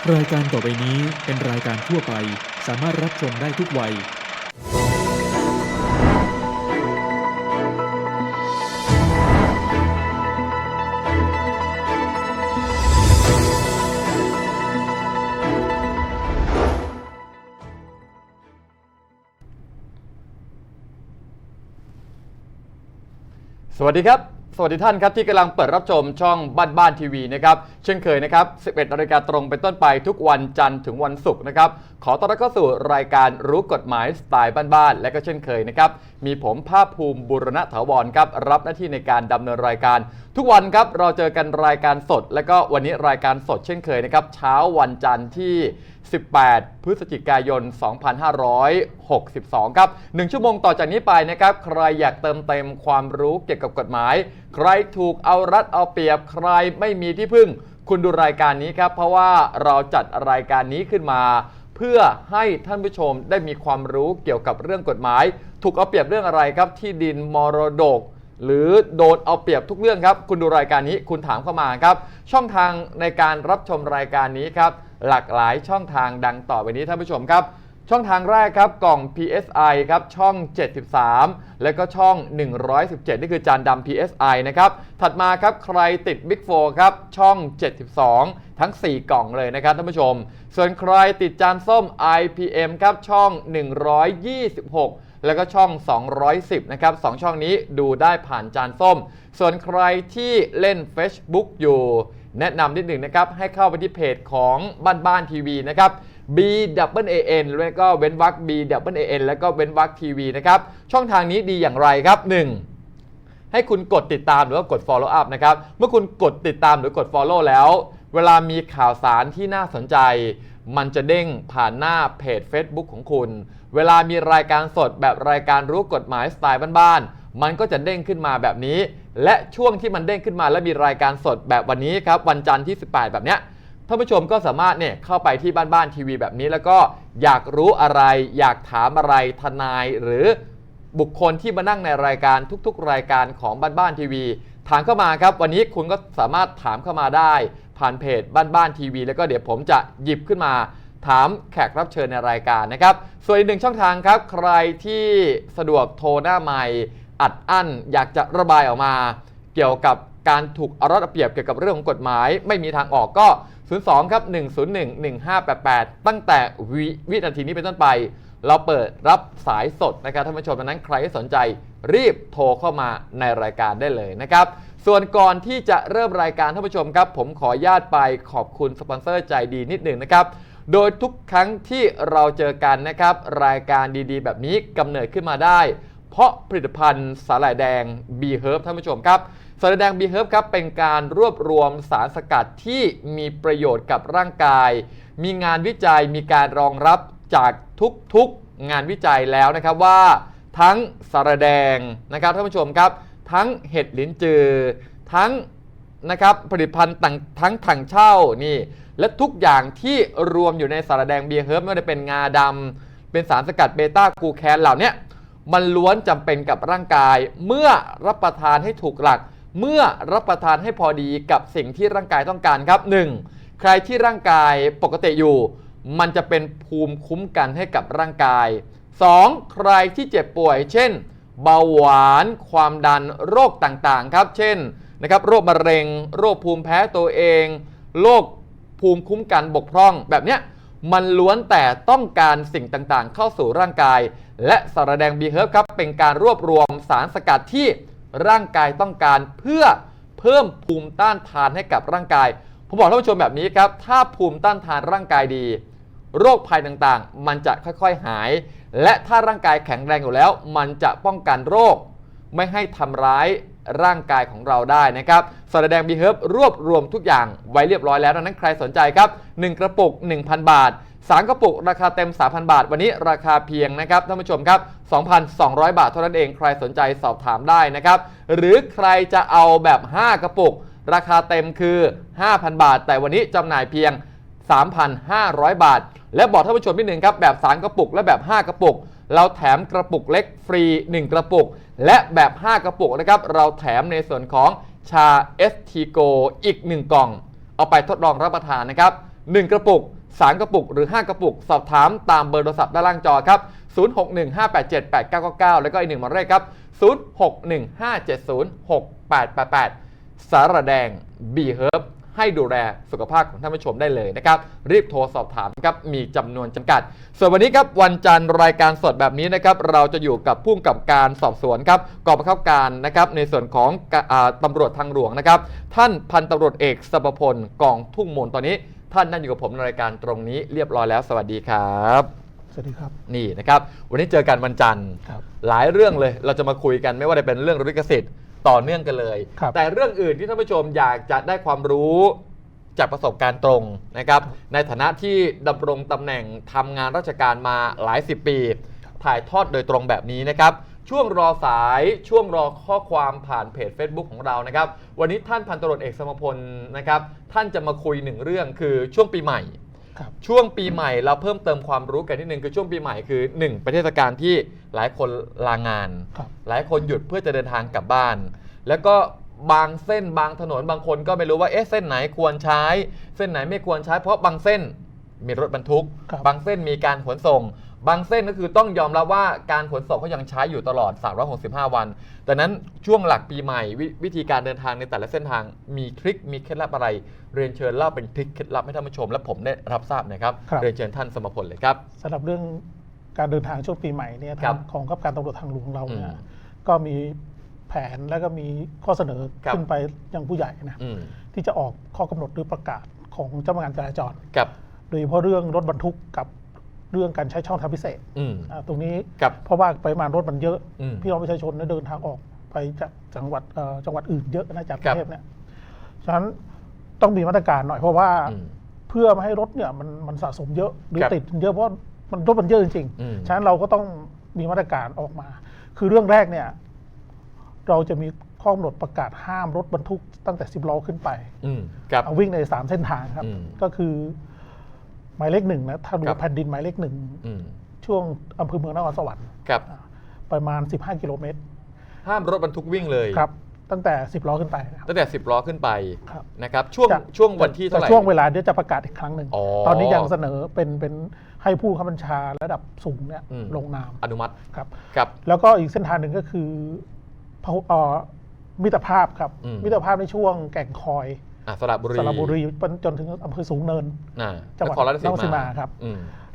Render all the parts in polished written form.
รายการต่อไปนี้เป็นรายการทั่วไปสามารถรับชมได้ทุกวัยสวัสดีครับสวัสดีท่านครับที่กำลังเปิดรับชมช่องบ้านทีวีนะครับเช่นเคยนะครับ 11 นาฬิกาตรงเป็นต้นไปทุกวันจันทร์ถึงวันศุกร์นะครับขอต้อนรับเข้าสู่รายการรู้กฎหมายสไตล์บ้านๆและก็เช่นเคยนะครับมีผมภาคภูมิบุรณถาวรครับรับหน้าที่ในการดำเนินรายการทุกวันครับเราเจอกันรายการสดและก็วันนี้รายการสดเช่นเคยนะครับเช้าวันจันทร์ที่18 พฤศจิกายน 2562 ครับ 1 ชั่วโมงต่อจากนี้ไปนะครับใครอยากเติมเต็มความรู้เกี่ยวกับกฎหมายใครถูกเอารัดเอาเปรียบใครไม่มีที่พึ่งคุณดูรายการนี้ครับเพราะว่าเราจัดรายการนี้ขึ้นมาเพื่อให้ท่านผู้ชมได้มีความรู้เกี่ยวกับเรื่องกฎหมายถูกเอาเปรียบเรื่องอะไรครับที่ดินมรดกหรือโดนเอาเปรียบทุกเรื่องครับคุณดูรายการนี้คุณถามเข้ามาครับช่องทางในการรับชมรายการนี้ครับหลากหลายช่องทางดังต่อไปนี้ท่านผู้ชมครับช่องทางแรกครับกล่อง PSI ครับช่อง73และก็ช่อง117นี่คือจานดำ PSI นะครับถัดมาครับใครติด Big 4ครับช่อง72ทั้ง4กล่องเลยนะครับท่านผู้ชมส่วนใครติดจานส้ม IPM ครับช่อง126แล้วก็ช่อง210นะครับ2ช่องนี้ดูได้ผ่านจานส้มส่วนใครที่เล่น Facebook อยู่แนะนำนิดหนึ่งนะครับให้เข้าไปที่เพจของบ้านทีวีนะครับ BAAN แล้วก็เว้นวรรค BAAN แล้วก็เว้นวรรคทีวีนะครับช่องทางนี้ดีอย่างไรครับ 1. ให้คุณกดติดตามหรือว่ากด follow up นะครับเมื่อคุณกดติดตามหรือกด follow แล้วเวลามีข่าวสารที่น่าสนใจมันจะเด้งผ่านหน้าเพจ Facebook ของคุณเวลามีรายการสดแบบรายการรู้กฎหมายสไตล์บ้านๆมันก็จะเด้งขึ้นมาแบบนี้และช่วงที่มันเด้งขึ้นมาและมีรายการสดแบบวันนี้ครับวันจันทร์ที่18แบบเนี้ยท่านผู้ชมก็สามารถเนี่ยเข้าไปที่บ้านทีวีแบบนี้แล้วก็อยากรู้อะไรอยากถามอะไรทนายหรือบุคคลที่มานั่งในรายการทุกๆรายการของบ้านทีวีถามเข้ามาครับวันนี้คุณก็สามารถถามเข้ามาได้ผ่านเพจบ้านทีวีแล้วก็เดี๋ยวผมจะหยิบขึ้นมาถามแขกรับเชิญในรายการนะครับส่วนอีกหนึ่งช่องทางครับใครที่สะดวกโทรหน้าไมค์อัดอั้นอยากจะระบายออกมาเกี่ยวกับการถูกเอารัดเอาเปรียบเกี่ยวกับเรื่องของกฎหมายไม่มีทางออกก็02ครับ1011588ตั้งแต่วินาทีนี้เป็นต้นไปเราเปิดรับสายสดนะครับท่านผู้ชมดังนั้นใครที่สนใจรีบโทรเข้ามาในรายการได้เลยนะครับส่วนก่อนที่จะเริ่มรายการท่านผู้ชมครับผมขออนุญาตไปขอบคุณสปอนเซอร์ใจดีนิดหนึ่งนะครับโดยทุกครั้งที่เราเจอกันนะครับรายการดีๆแบบนี้กำเนิดขึ้นมาได้เพราะผลิตภัณฑ์สาหร่ายแดง B Herb ท่านผู้ชมครับสาหร่ายแดง B Herb ครับเป็นการรวบรวมสารสกัดที่มีประโยชน์กับร่างกายมีงานวิจัยมีการรองรับจากทุกงานวิจัยแล้วนะครับว่าทั้งสาหร่ายแดงนะครับท่านผู้ชมครับทั้งเห็ดลิ้นจือทั้งนะครับผลิตภัณฑ์ทั้งถังเช่านี่และทุกอย่างที่รวมอยู่ในสาหร่ายแดง B Herb ไม่ว่าจะเป็นงาดำเป็นสารสกัดเบต้ากลูแคนเหล่านี้มันล้วนจำเป็นกับร่างกายเมื่อรับประทานให้ถูกหลักเมื่อรับประทานให้พอดีกับสิ่งที่ร่างกายต้องการครับ 1. ใครที่ร่างกายปกติอยู่มันจะเป็นภูมิคุ้มกันให้กับร่างกาย 2. ใครที่เจ็บป่วยเช่นเบาหวานความดันโรคต่างๆครับเช่นนะครับโรคมะเร็งโรคภูมิแพ้ตัวเองโรคภูมิคุ้มกันบกพร่องแบบเนี้ยมันล้วนแต่ต้องการสิ่งต่างๆเข้าสู่ร่างกายและสาหร่ายแดง B Herb ครับเป็นการรวบรวมสารสกัดที่ร่างกายต้องการเพื่อเพิ่มภูมิต้านทานให้กับร่างกายผมบอกท่านผู้ชมแบบนี้ครับถ้าภูมิต้านทานร่างกายดีโรคภัยต่างๆมันจะค่อยๆหายและถ้าร่างกายแข็งแรงอยู่แล้วมันจะป้องกันโรคไม่ให้ทำร้ายร่างกายของเราได้นะครับสาหร่ายแดง B Herb รวบรวมทุกอย่างไว้เรียบร้อยแล้วดังนั้นใครสนใจครับ1กระปุก 1,000 บาท3กระปุกราคาเต็ม 3,000 บาทวันนี้ราคาเพียงนะครับท่านผู้ชมครับ 2,200 บาทเท่านั้นเองใครสนใจสอบถามได้นะครับหรือใครจะเอาแบบ5กระปุกราคาเต็มคือ 5,000 บาทแต่วันนี้จำหน่ายเพียง 3,500 บาทและบอกท่านผู้ชมนิดนึงครับแบบ3กระปุกและแบบ5กระปุกเราแถมกระปุกเล็กฟรี1กระปุกและแบบ5กระปุกนะครับเราแถมในส่วนของชา ST Go อีก1กล่องเอาไปทดลองรับประทานนะครับ 1 กระปุก 3 กระปุกหรือ 5 กระปุกสอบถามตามเบอร์โทรศัพท์ด้านล่างจอครับ 0615878999 แล้วก็อีก1หมายเลขครับ 0615706888 สารแดง B-Herb ให้ดูแลสุขภาพของท่านผู้ชมได้เลยนะครับรีบโทรสอบถามครับมีจำนวนจำกัดส่วนวันนี้ครับวันจันทร์รายการสดแบบนี้นะครับเราจะอยู่กับผู้กำกับการสอบสวนครับกองบังคับการนะครับในส่วนของตำรวจทางหลวงนะครับท่านพันตำรวจเอกสัพพลกองทุ่งมูลตอนนี้ท่านนั่งอยู่กับผมในรายการตรงนี้เรียบร้อยแล้วสวัสดีครับสวัสดีครับนี่นะครับวันนี้เจอกันวันจันทร์หลายเรื่องเลยเราจะมาคุยกันไม่ว่าจะเป็นเรื่องลิขสิทธิ์ต่อเนื่องกันเลยแต่เรื่องอื่นที่ท่านผู้ชมอยากจะได้ความรู้จากประสบการณ์ตรงนะครับในฐานะที่ดำรงตำแหน่งทำงานราชการมาหลาย10 ปีถ่ายทอดโดยตรงแบบนี้นะครับช่วงรอสายช่วงรอข้อความผ่านเพจ Facebook ของเรานะครับวันนี้ท่านพันตำรวจเอกสัมพลนะครับท่านจะมาคุยหนึ่งเรื่องคือช่วงปีใหม่ช่วงปีใหม่เราเพิ่มเติมความรู้กันนิดนึงคือช่วงปีใหม่คือ1เป็นเทศกาลที่หลายคนลางานหลายคนหยุดเพื่อจะเดินทางกลับบ้านแล้วก็บางเส้นบางถนนบางคนก็ไม่รู้ว่าเส้นไหนควรใช้เส้นไหนไม่ควรใช้เพราะบางเส้นมีรถบรรทุกบางเส้นมีการขนส่งบางเส้นก็คือต้องยอมรับว่าการขนส่งก็ยังใช้อยู่ตลอด365 วันดังนั้นช่วงหลักปีใหม่วิธีการเดินทางในแต่ละเส้นทางมีทริคมีเคล็ดลับอะไรเรียนเชิญเล่าเป็นทริคเคล็ดลับให้ท่านผู้ชมและผมได้รับทราบนะครับเรียนเชิญท่านสมพลเลยครับสำหรับเรื่องการเดินทางช่วงปีใหม่เนี่ยทางของกองการตำรวจทางหลวงเราเนี่ยก็มีแผนแล้วก็มีข้อเสนอขึ้นไปยังผู้ใหญ่นะที่จะออกข้อกำหนดหรือประกาศของเจ้าพนักงานจราจรโดยเฉพาะเรื่องรถบรรทุกกับเรื่องการใช้ช่องทางพิเศษตรงนี้เพราะว่าปริมาณรถมันเยอะพี่น้องประชาชนเดินทางออกไปจากจังหวัดอื่นเยอะนะจากกรุงเทพเนี่ยฉะนั้นต้องมีมาตรการหน่อยเพราะว่าเพื่อไม่ให้รถเนี่ยมันสะสมเยอะหรือติดเยอะเพราะรถมันเยอะจริงๆฉะนั้นเราก็ต้องมีมาตรการออกมาคือเรื่องแรกเนี่ยเราจะมีข้อกำหนดประกาศห้ามรถบรรทุกตั้งแต่10 ล้อขึ้นไปวิ่งใน3เส้นทางครับก็คือหมายเลข 1นะทางหลวงแผ่นดินหมายเลข 1ช่วงอำเภอเมืองนครสวรรค์ประมาณ15 กิโลเมตรห้ามรถบรรทุกวิ่งเลยครับตั้งแต่10 ล้อขึ้นไปตั้งแต่10 ล้อขึ้นไปนะครับช่วงวันที่เท่าไหร่ช่วงเวลาเดี๋ยวจะประกาศอีกครั้งหนึ่งตอนนี้ยังเสนอเป็นให้ผู้ข้าบัญชาระดับสูงเนี่ยลงนามอนุมัติครับแล้วก็อีกเส้นทางหนึ่งก็คือมิตรภาพครับมิตรภาพในช่วงแก่งคอยสระบุรีจนถึงอำเภอสูงเนินจังหวัดนครราชสีมาครับ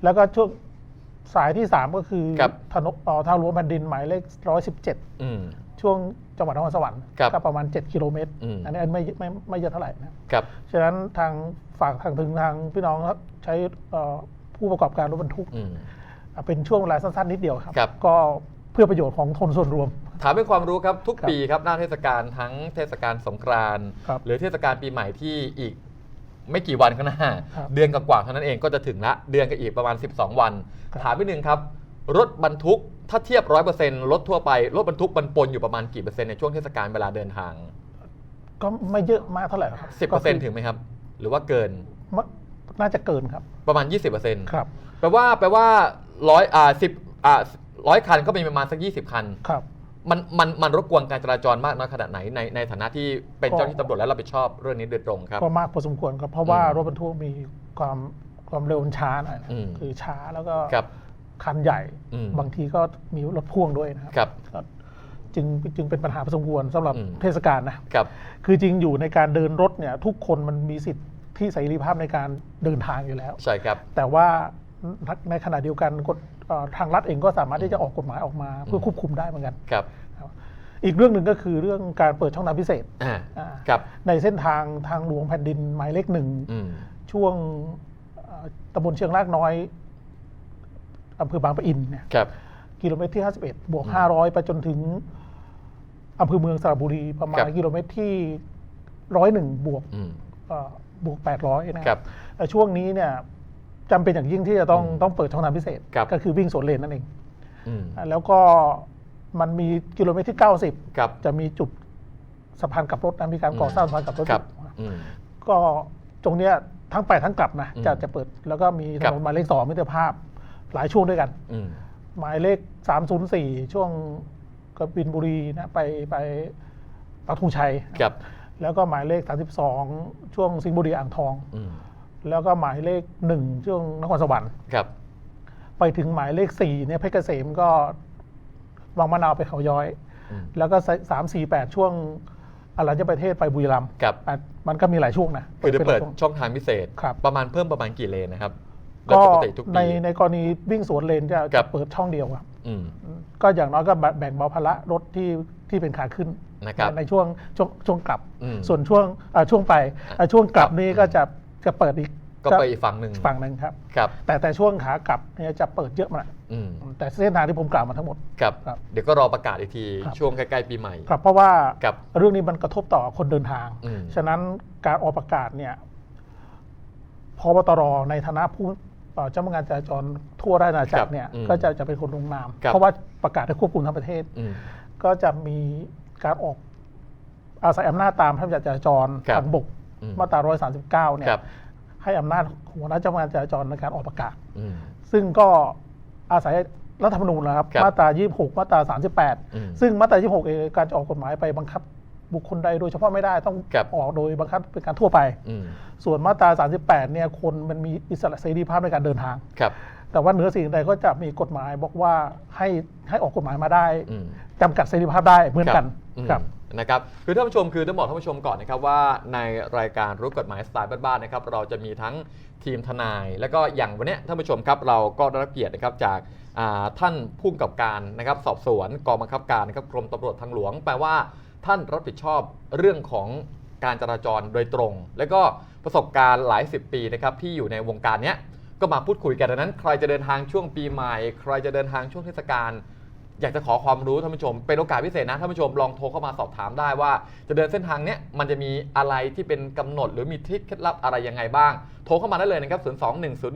แล้วก็ช่วงสายที่3ก็คือทางหลวงแผ่นดินหมายเลข117ช่วงจังหวัดนครสวรรค์ก็ประมาณ7 กิโลเมตรอันนี้ไม่เยอะเท่าไหร่นะครับฉะนั้นทางฝากถึงทางพี่น้องใช้ผู้ประกอบการรถบรรทุกเป็นช่วงเวลาสั้นๆนิดเดียวครับก็เพื่อประโยชน์ของคนส่วนรวมถามเป็นความรู้ครับทุกปีครับหน้าเทศกาลทั้งเทศกาลสงกรานต์หรือเทศกาลปีใหม่ที่อีกไม่กี่วันข้างหน้าเดือนกว่าๆเท่านั้นเองก็จะถึงละเดือนกับอีกประมาณ12 วันถามนิดนึงครับรถบรรทุกถ้าเทียบ 100% รถทั่วไปรถบรรทุกมันปนอยู่ประมาณกี่เปอร์เซ็นต์ในช่วงเทศกาลเวลาเดินทางก็ไม่เยอะมากเท่าไหร่ครับ 10% ถึงไหมครับหรือว่าเกินน่าจะเกินครับประมาณ 20% ครับแปลว่า100 คันก็มีประมาณสัก20 คันครับมันรบกวนการจราจรมากน้อยขนาดไหนในฐานะที่เป็นเจ้าหน้าที่ตำรวจและรับผิดชอบเรื่องนี้โดยตรงครับก็มากพอสมควรครับเพราะว่ารถบรรทุกมีความเร็วช้าหน่อยคือช้าแล้วก็คันใหญ่บางทีก็มีรถพ่วงด้วยนะครับจึงเป็นปัญหาพอสมควรสำหรับเทศกาลนะครับคือจริงอยู่ในการเดินรถเนี่ยทุกคนมันมีสิทธิ์ที่เสรีภาพในการเดินทางอยู่แล้วใช่ครับแต่ว่าในขณะเดียวกันทางรัฐเองก็สามารถที่จะออกกฎหมายออกมาเพื่อควบคุมได้เหมือนกันครับอีกเรื่องหนึ่งก็คือเรื่องการเปิดช่องทางพิเศษในเส้นทางหลวงแผ่นดินหมายเลข 1ช่วงตำบลเชียงรากน้อยอำเภอบางปะอินเนี่ยกิโลเมตรที่51บวก500ไปจนถึงอำเภอเมืองสระบุรีประมาณกิโลเมตรที่101บวก800นะครับช่วงนี้เนี่ยจำเป็นอย่างยิ่งที่จะต้องเปิดช่องทางพิเศษก็คือวิ่งสวนเลนนั่นเองแล้วก็มันมีกิโลเมตรที่90จะมีจุดสะพานกลับรถมีการก่อสร้างสะพานกลับรถก็ตรงเนี้ยทั้งไปทั้งกลับนะจะเปิดแล้วก็มีถนนหมายเลข2มิตรภาพหลายช่วงด้วยกันหมายเลข304ช่วงกบินบุรีนะไปปักธงชัยแล้วก็หมายเลข32ช่วงสิงห์บุรีอ่างทอง แล้วก็หมายเลข1ช่วงนครสวรรค์ ครับ ไปถึงหมายเลข4เนี่ยเพชรเกษมก็วังมะนาวไปเขาย้อย แล้วก็3 4 8ช่วงอรัญญประเทศไปบุรีรัมย์ ครับ มันก็มีหลายช่วงนะ คือจะเปิด ช่วง ช่องทางพิเศษ ครับ ประมาณกี่เลนนะครับโดย ก็ ปกติทุก ใน ปี ในกรณีวิ่งสวนเลนจะ ครับ เปิดช่องเดียวครับ อืม ก็อย่างน้อยก็แบ่งเบาภาระรถที่เป็นขาขึ้น นะครับ ในช่วงกลับ อืม ส่วนช่วงไปช่วงกลับนี้ก็จะเปิดอีก ก็ไปอีกฝั่งหนึ่ง ฝั่งหนึ่งครับ ครับ แต่ช่วงขากลับเนี่ยจะเปิดเยอะมาก อืม แต่เส้นทางที่ผมกล่าวมาทั้งหมด ครับ ครับ เดี๋ยวก็รอประกาศอีกที ครับ ช่วงใกล้ๆปีใหม่ ครับเพราะว่า ครับ เรื่องนี้มันกระทบต่อคนเดินทาง อืม ฉะนั้นการออกประกาศเนี่ยพบตรในฐานะผู้เจ้าพนักงานจราจรทั่วราชอาณาจักรเนี่ยก็จะเป็นคนลงนาม เพราะว่าประกาศให้ควบคุมทั้งประเทศ อืม ก็จะมีการออกอาศัยอำนาจตามพระราชบัญญัติจราจร ครับ ทางบก อืม มาตรา 139 เนี่ย ครับ ให้อำนาจหัวหน้าเจ้าพนักงานจราจรในการออกประกาศ อืม ซึ่งก็อาศัยรัฐธรรมนูญนะครับ ครับ มาตรา 26 มาตรา อืม 38 ซึ่งมาตรา 26 เองการจะออกกฎหมายไปบังคับบุคคลใดโดยเฉพาะไม่ได้ต้อง ครับ ออกโดยบังคับเป็นการทั่วไป อืม ส่วนมาตรา 38 เนี่ยคนมันมีอิสระเสรีภาพในการเดินทาง ครับ แต่ว่าเหนือสิ่งใดก็จะมีกฎหมายบอกว่าให้ออกกฎหมายมาได้ อืม จำกัดเสรีภาพได้เหมือนกัน ครับนะครับคือท่านผู้ชมคือต้องบอกท่านผู้ชมก่อนนะครับว่าในรายการรู้กฎหมายสไตล์บ้านๆนะครับเราจะมีทั้งทีมทนาย แล้วก็อย่างวันนี้ท่านผู้ชมครับเราก็ได้รับเกียรตินะครับจากท่านผู้กำกับการนะครับสอบสวนกองบังคับการนะครับกรมตำรวจทางหลวงแปลว่าท่านรับผิดชอบเรื่องของการจราจรโดยตรง แล้วก็ประสบการณ์หลาย10 ปีนะครับที่อยู่ในวงการเนี้ยก็มาพูดคุยกันดังนั้นใครจะเดินทางช่วงปีใหม่ ใครจะเดินทางช่วงเทศกาลอยากจะขอความรู้ท่านผู้ชมเป็นโอกาสพิเศษนะท่านผู้ชมลองโทรเข้ามาสอบถามได้ว่าจะเดินเส้นทางเนี้ยมันจะมีอะไรที่เป็นกำหนดหรือมีทริคเคล็ดลับอะไรยังไงบ้างโทรเข้ามาได้เลยนะครับ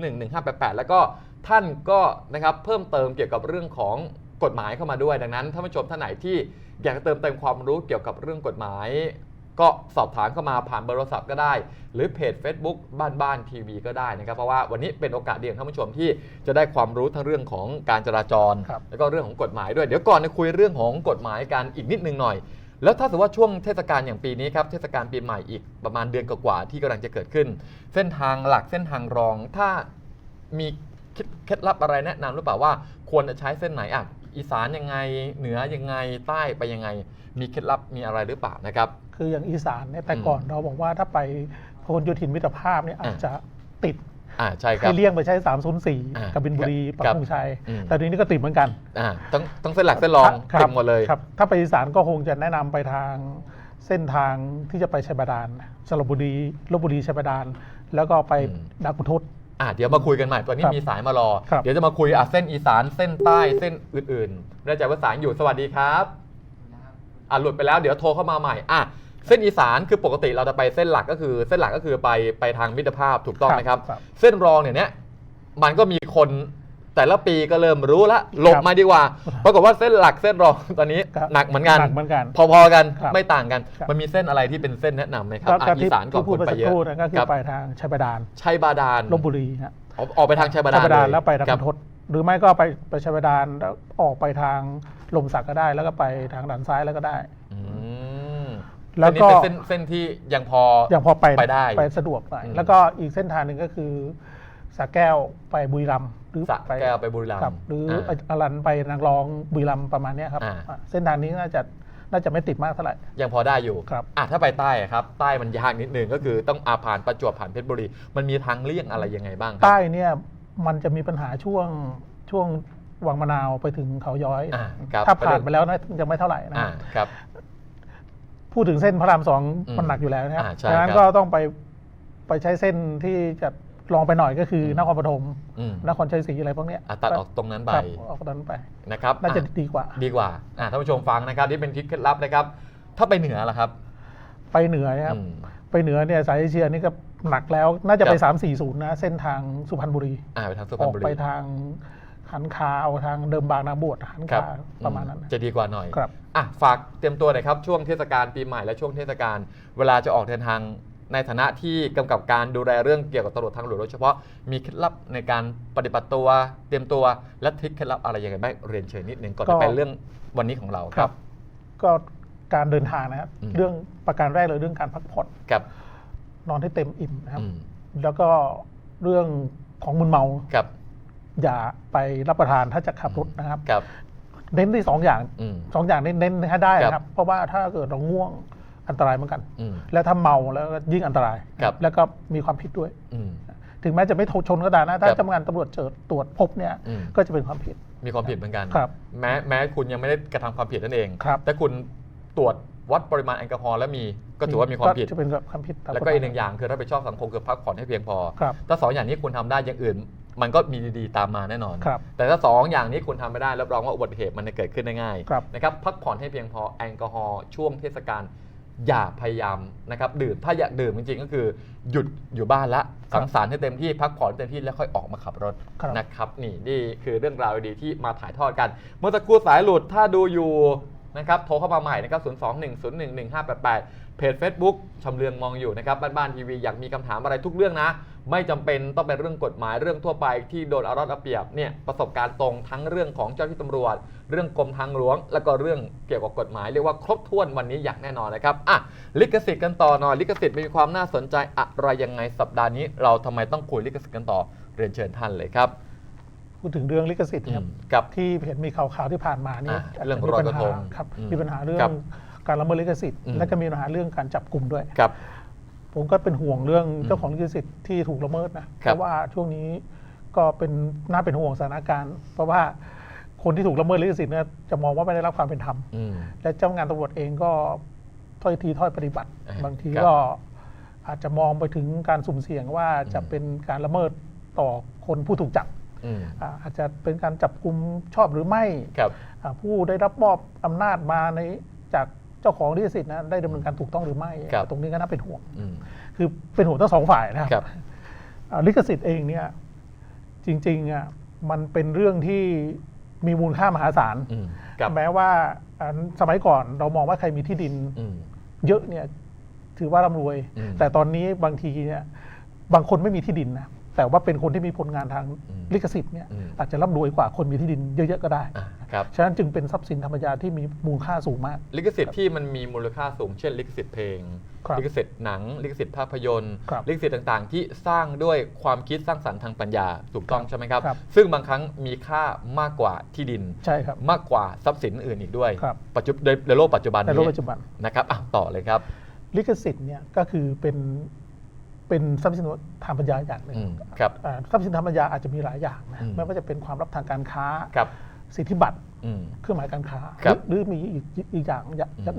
021011588 แล้วก็ท่านก็นะครับเพิ่มเติมเกี่ยวกับเรื่องของกฎหมายเข้ามาด้วยดังนั้นท่านผู้ชมท่านไหนที่อยากจะเติมเต็มความรู้เกี่ยวกับเรื่องกฎหมาย ก็สอบถามเข้ามาผ่านเบอร์โทรศัพท์ก็ได้ หรือเพจ Facebook บ้านทีวีก็ได้นะครับเพราะว่าวันนี้เป็นโอกาสดีของท่านผู้ชมที่จะได้ความรู้ทั้งเรื่องของการจราจร ครับ แล้วก็เรื่องของกฎหมายด้วยเดี๋ยวก่อนจะคุยเรื่องของกฎหมายกันอีกนิดนึงหน่อย แล้วถ้าสมมติว่าช่วงเทศกาลอย่างปีนี้ครับเทศกาลปีใหม่อีกประมาณเดือนกว่าๆที่กำลังจะเกิดขึ้น เส้นทางหลักเส้นทางรองถ้ามีเคล็ดลับอะไรแนะนำหรือเปล่าว่าควรจะใช้เส้นไหนอ่ะอีสานยังไงเหนือยังไงใต้ไปยังไงมีเคล็ดลับมีอะไรหรือเปล่านะครับ คืออย่างอีสานเนี่ยแต่ก่อนเราบอกว่าถ้าไปพหลโยธินมิตรภาพเนี่ยอาจจะติด ใช่ครับ ให้เลี่ยงไปใช้ อ่า 304 กับบินบุรี ค ปั รั ก บ ธงชัย อืม แต่ทีนี้ก็ติดเหมือนกัน ต้องเส้นหลักเส้นรอง ครั เต็ บ มหมดเลย ครับถ้าไปอีสานก็คงจะแนะนำไปทางเส้นทางที่จะไปชัยบาดาลสระบุรีลพบุรีชัยบาดาลแล้วก็ไป อืม ดากุนทศ เดี๋ยวมาคุยกันใหม่ตอนนี้ ครับ มีสายมารอ ครับ เดี๋ยวจะมาคุยเส้นอีสานเส้นใต้เส้นอื่นๆไม่แน่ใจว่าสายอยู่สวัสดีครับหลุดไปแล้วเดี๋ยวโทรเข้ามาใหม่เส้นอีสานคือปกติเราจะไปเส้นหลักก็คือไปทางมิตรภาพถูกต้องไหมครับ ครับ เส้นรองเนี่ยมันก็มีคนแต่ละปีก็เริ่มรู้ละหลบมาดีกว่าปรากฏว่าเส้นหลักเส้นรองตอนนี้ ครับ หนักเหมือนกัน หนักเหมือนกัน พอๆกัน ครับ ไม่ต่างกัน ครับ มันมีเส้นอะไรที่เป็นเส้นแนะนำไหมครับ ก็ อีสานก่อน ที่พู ค ด น ไป ไป สัก เย ค อะ รู่นะก็คื ค อ รับ ไปทางชัยบาดาล ชัยบาดาล ลพบุรีฮะ ออกไปทางชัยบาดาล ชัยบาดาล เย แล้วไปดา ค กุ รับ นทศหรือไม่ก็ไปชัยบาดาลแล้วออกไปทางลมสักก็ได้ แล้วก็ไปทางด่านซ้ายแล้วก็ได้ อืม แล้วก็ เส้นนี้เป็นเส้นที่ยังพอ อย่างพอไป ไปได้ ไปสะดวกหน่อย อืม แล้วก็อีกเส้นทางหนึ่งก็คือสระแก้วไปบุรีรัมย์หรือ สระแก้วไปบุรีรัมย์ ครับหรืออารันไปนางรองบุรีรัมย์ประมาณเนี้ยครับ อ่า เส้นทางนี้น่าจะไม่ติดมากเท่าไหร่ ยังพอได้อยู่ ครับ ถ้าไปใต้อะครับใต้มันยากนิดนึงก็คือต้องผ่านประจวบผ่านเพชรบุรีมันมีทางเลี่ยงอะไรยังไงบ้างครั ใต้เนี่ยมันจะมีปัญหาช่วงวังมะนาวไปถึงเขาย้อย ครับ ถ้าผ่านไปแล้วนะยังไม่เท่าไหร่นะ ครับ พูดถึงเส้นพระรามสอง อืม มันหนักอยู่แล้วนะครับ ใช่ ดังนั้น ครับ ก็ต้องไปใช้เส้นที่จะลองไปหน่อยก็คืออนครปฐม อืม นครชัยศรีอะไรพวกเนี้ย ตัดออกตรงนั้นไป ครับออกตรงนั้นไป นะครับ น่าจะดีกว่า ดีกว่าท่านผู้ชมฟังนะครับนี่เป็นทริคเคล็ดลับนะครับ ถ้าไปเหนือล่ะครับ ไปเหนือครับ อืม ไปเหนือเนี่ยสายเอเชียนี่ก็หนักแล้ว น่าจะไป ครับ 340นะเส้นทางสุพรรณบุรี ไปทางสุพ อ รร อ ณ ก บุรี ไปทางหันคาเอาทางเดิมบางนางบวชหัน ครั คา บ ประมาณนั้นนะ จะดีกว่าหน่อย ครับ ฝากเตรียมตัวหน่อยครับช่วงเทศกาลปีใหม่และช่วงเทศกาลเวลาจะออกเดินทางในฐานะที่กำกับการดูแลเรื่องเกี่ยวกับตำรวจทางหลวงโดยเฉพาะมีเคล็ดลับในการปฏิบัติตัวเตรียมตัวและทริคเคล็ดลับอะไรยังไงบ้างเรียนเชิญนิดนึงก่อนจะไปเรื่องวันนี้ของเราครับ ก็การเดินทางนะครับ อืม เรื่องประการแรกเลยเรื่องการพักผ่อน ครับ นอนให้เต็มอิ่มนะครับ อืม แล้วก็เรื่องของมึนเมา ครับ อย่าไปรับประทานถ้าจะขับรถนะครับ ครับ เน้นที่2 อย่าง อืม 2 อย่างเน้นให้ได้ ครับ นะครับ เพราะว่าถ้าเกิดเราง่วงอันตรายเหมือนกัน อืม แล้วถ้าเมาแล้วก็ยิ่งอันตราย ครับ แล้วก็มีความผิดด้วย อืม ถึงแม้จะไม่ชนก็ตามนะถ้า ครับ เจ้าพนักงานตำรวจเจอตรวจพบเนี่ย อืม ก็จะเป็นความผิด มีความผิดเหมือนกัน ครับ แม้คุณยังไม่ได้กระทำความผิดนั่นเอง ครับ แต่คุณตรวจวัดปริมาณแอลกอฮอล์แล้วมีก็ถือว่ามีความผิด จะเป็นความผิดตาม แล้วก็อีกหนึ่งอย่างคือรับผิดชอบสังคมคือพักผ่อนให้เพียงพอ ครับ ถ้า2 อย่างนี้คุณทำได้อย่างอื่น มันก็มีดีๆตามมาแน่นอน ครับ แต่ถ้า2 อย่างนี้คุณทำไม่ได้รับรองว่าอุบัติเหตุมันจะเกิดขึ้นได้ง่าย ครับ นะครับพักผ่อนให้เพียงพอแอลกอฮอล์ช่วงเทศกาลอย่าพยายามนะครับดื่มถ้าอยากดื่มจริงๆก็คือหยุดอยู่บ้านละสังสรรค์ให้เต็มที่พักผ่อนเต็มที่แล้วค่อยออกมาขับรถ ครับ นะครับนี่คือเรื่องราวดีๆที่มาถ่ายทอดกัน เมื่อสักครู่สายหลุดถ้าดูอยู่นะครับโทรเข้ามาใหม่นะครับ021011588เพจ Facebook ชำเลืองมองอยู่นะครับบ้านๆทีวีอยากมีคำถามอะไรทุกเรื่องนะไม่จำเป็นต้องเป็นเรื่องกฎหมายเรื่องทั่วไปที่โดนเอารัดเอาเปรียบเนี่ยประสบการณ์ตรงทั้งเรื่องของเจ้าหน้าที่ตำรวจ เรื่องกรมทางหลวง แล้วก็เรื่องเกี่ยวกับกฎหมายเรียกว่าครบถ้วนวันนี้อย่างแน่นอนนะครับอ่ะลิขสิทธิ์กันต่อหน่อยลิขสิทธิ์มีความน่าสนใจอะไรยังไงสัปดาห์นี้เราทำไมต้องคุยลิขสิทธิ์กันต่อเรียนเชิญท่านเลยครับ พูดถึงเรื่องลิขสิทธิ์นะครับ กับ ที่เห็นมีข่าวๆที่ผ่านมานี่ เรื่องรอยกระทง ครับ อืม มีปัญหาเรื่อ ครั ง บ การละเมิดลิขสิทธิ์ อืม และก็มีปัญหาเรื่องการจับกลุ่มด้วย ครับ ผมก็เป็นห่วงเรื่องเจ้าของลิขสิทธิ์ที่ถูกละเมิดนะเพราะว่าช่วงนี้ก็เป็นน่าเป็นห่วงสถานการณ์ เพราะว่าคนที่ถูกละเมิดลิขสิทธิ์เนี่ยจะมองว่าไม่ได้รับความเป็นธรรม อืม และเจ้าพนักงานตำรวจเองก็ถ้อยทีถ้อยปฏิบัติ อ่า บางที ครับ ก็อาจจะมองไปถึงการสุ่มเสี่ยงว่าจะเป็นการละเมิดต่อคนผู้ถูกจับ อืม อาจจะเป็นการจับกุมชอบหรือไม่ ครับ ผู้ได้รับมอบอำนาจมาในจากเจ้าของลิขสิทธิ์นะได้ดำเนินการถูกต้องหรือไม่ ครับ ตรงนี้ก็น่าเป็นห่วง อืม คือเป็นห่วงทั้งสองฝ่ายนะค ครั รับบ ลิขสิทธิ์เองเนี่ยจริงๆอ่ะมันเป็นเรื่องที่มีมูลค่ามหาศาล อืมครับ แม้ว่าสมัยก่อนเรามองว่าใครมีที่ดิน อืม เยอะเนี่ยถือว่าร่ำรวย อืม แต่ตอนนี้บางทีเนี่ยบางคนไม่มีที่ดินนะแต่ว่าเป็นคนที่มีผลงานทาง อืม ลิขสิทธิ์เนี่ย อืม อาจจะร่ำรวยกว่าคนมีที่ดินเยอะๆก็ได้ อ่ะครับ ฉะนั้นจึงเป็นทรัพย์สินธรรมชาติที่มีมูลค่าสูงมาก ลิขสิทธิ์ที่มันมีมูลค่าสูงเช่นลิขสิทธิ์เพลง ครับ ลิขสิทธิ์หนัง ลิขสิทธิ์ภาพยนตร์ ครับ ลิขสิทธิ์ต่างๆ ที่สร้างด้วยความคิดสร้างสรรค์ทางปัญญาถูกต้องใช่ไหมครับ ครับ ซึ่งบางครั้งมีค่ามากกว่าที่ดิน ใช่ครับ มากกว่าทรัพย์สินอื่นอีกด้วย ครับ ปัจจุบันในโลกปัจจุบัน ใน นี้ โลกปัจจุบัน นะครับอ่ะต่อเลยครับ ลิขสิทธิ์เนี่ยก็คือเป็นทรัพย์สินทางปัญญาอย่างหนึ่ง อืมครับ ทรัพย์สินทางปัญญาอาจจะมีหลายอย่างนะ อืม ไม่ว่าจะเป็นความลับทางการค้า ครับ สิทธิบัตร อืม เครื่องหมายการค้า ครับ หรือมีอีกอย่างอื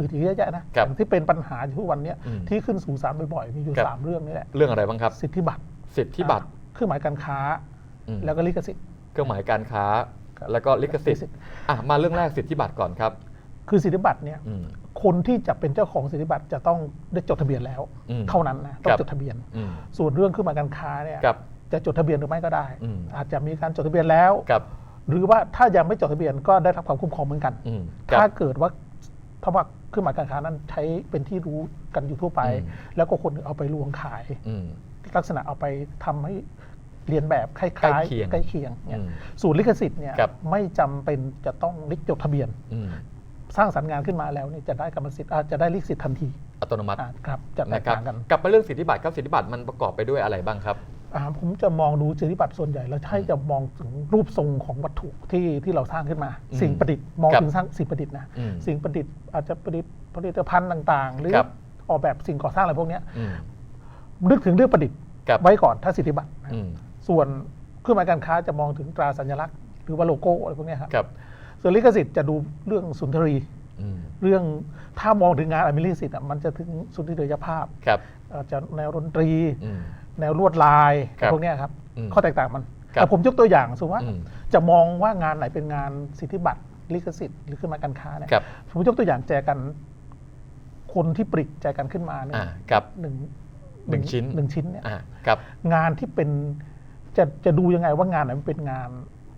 ่นอีกเยอะแยะนะครับ อย่างที่เป็นปัญหาอยู่ทุกวันเนี้ย อืม ที่ขึ้นสู่ศาลบ่อยๆมีอยู่ ครับ 3 เรื่องนี่แหละ เรื่องอะไรบ้างครับ สิทธิบัตร สิทธิบัตร เครื่องหมายการค้า อืม แล้วก็ลิขสิทธิ์ เครื่องหมายการค้า ครับ แล้วก็ลิขสิท ลิขสิท ธิ์ ธิ์ อ่ะมาเรื่องแรกสิทธิบัตรก่อนครับ คือสิทธิบัตรเนี่ย อืม คนที่จะเป็นเจ้าของสิทธิบัตรจะต้องได้จดทะเบียนแล้ว อืม เท่านั้นนะต้อ ครั ง บ จดทะเบียน อืม ส่วนเรื่องเครื่องหมายการค้าเนี่ย ครับ จะจดทะเบียนหรือไม่ก็ได้ อืม อาจจะมีการจดทะเบียนแล้ว กับ หรือว่าถ้ายังไม่จดทะเบียนก็ได้รับความคุ้มครองเหมือนกัน อืมครับ ถ้าเกิดว่าถ้าว่าเครื่องหมายการค้านั้นใช้เป็นที่รู้กันอยู่ทั่วไป อืม แล้วก็คนเอาไปลวงขาย อืม ลักษณะเอาไปทำให้เรียนแบบคล้ายๆ ใกล้เคียง ใกล้เคียงเนี่ย อืม ส่วนลิขสิทธิ์เนี่ย ครับ ไม่จำเป็นจะต้องจดทะเบียน อืม สร้างสรรค์งานขึ้นมาแล้วเนี่ยจะได้กรรมสิทธิ์จะได้ลิขสิทธิ์ทันที อัตโนมัติ ครับจะแต นะ ก ครับ ต่างกัน กลับมาเรื่องสิทธิบัตรครับสิทธิบัตรมันประกอบไปด้วยอะไรบ้างครับ ผมจะมองดูสิทธิบัตรส่วนใหญ่แล้วให้จะมองถึงรูปทรงของวัตถุที่เราสร้างขึ้นมา อืม สิ่งประดิษฐ์มอง ครับ ถึงสร้างสิ่งประดิษฐ์นะ อืม สิ่งประดิษฐ์อาจจะประดิษฐ์ผลิตภัณฑ์ต่างๆ หรือ ครับ ออกแบบสิ่งก่อสร้างอะไรพวกเนี้ย อืม นึกถึงเรื่องประดิษฐ์ ครับ ไว้ก่อนถ้าสิทธิบัตรนะ อืม ส่วนเครื่องหมายการค้าจะมองถึงตราสัญลักษณ์หรือว่าโลโก้อะไรพวกเนี้ยครับ ครับ ส่วนลิขสิทธิ์จะดูเรื่องสุนทรี อืม เรื่องถ้ามองถึงงานอมิลิขสิทธิ์มันจะถึงสุนทรียภาพ ครับ อาจจะแนวดนตรี อืม แนวลวดลาย ครับ พวกเนี้ยครับ อืม ข้อแตกต่างมัน ครับ แต่ผมยกตัวอย่างสมมติว่า อืม จะมองว่างานไหนเป็นงานสิทธิบัตรลิขสิทธิ์หรือเครื่องหมายการค้าเนี่ย ครับ ผมยกตัวอย่างแจกันคนที่ผลิตแจกันขึ้นมาเนี่ย ครับ หนึ่ง หนึ่งชิ้น หนึ่งชิ้นเนี่ย ครับ งานที่เป็นจะดูยังไงว่างานไหนมันเป็นงาน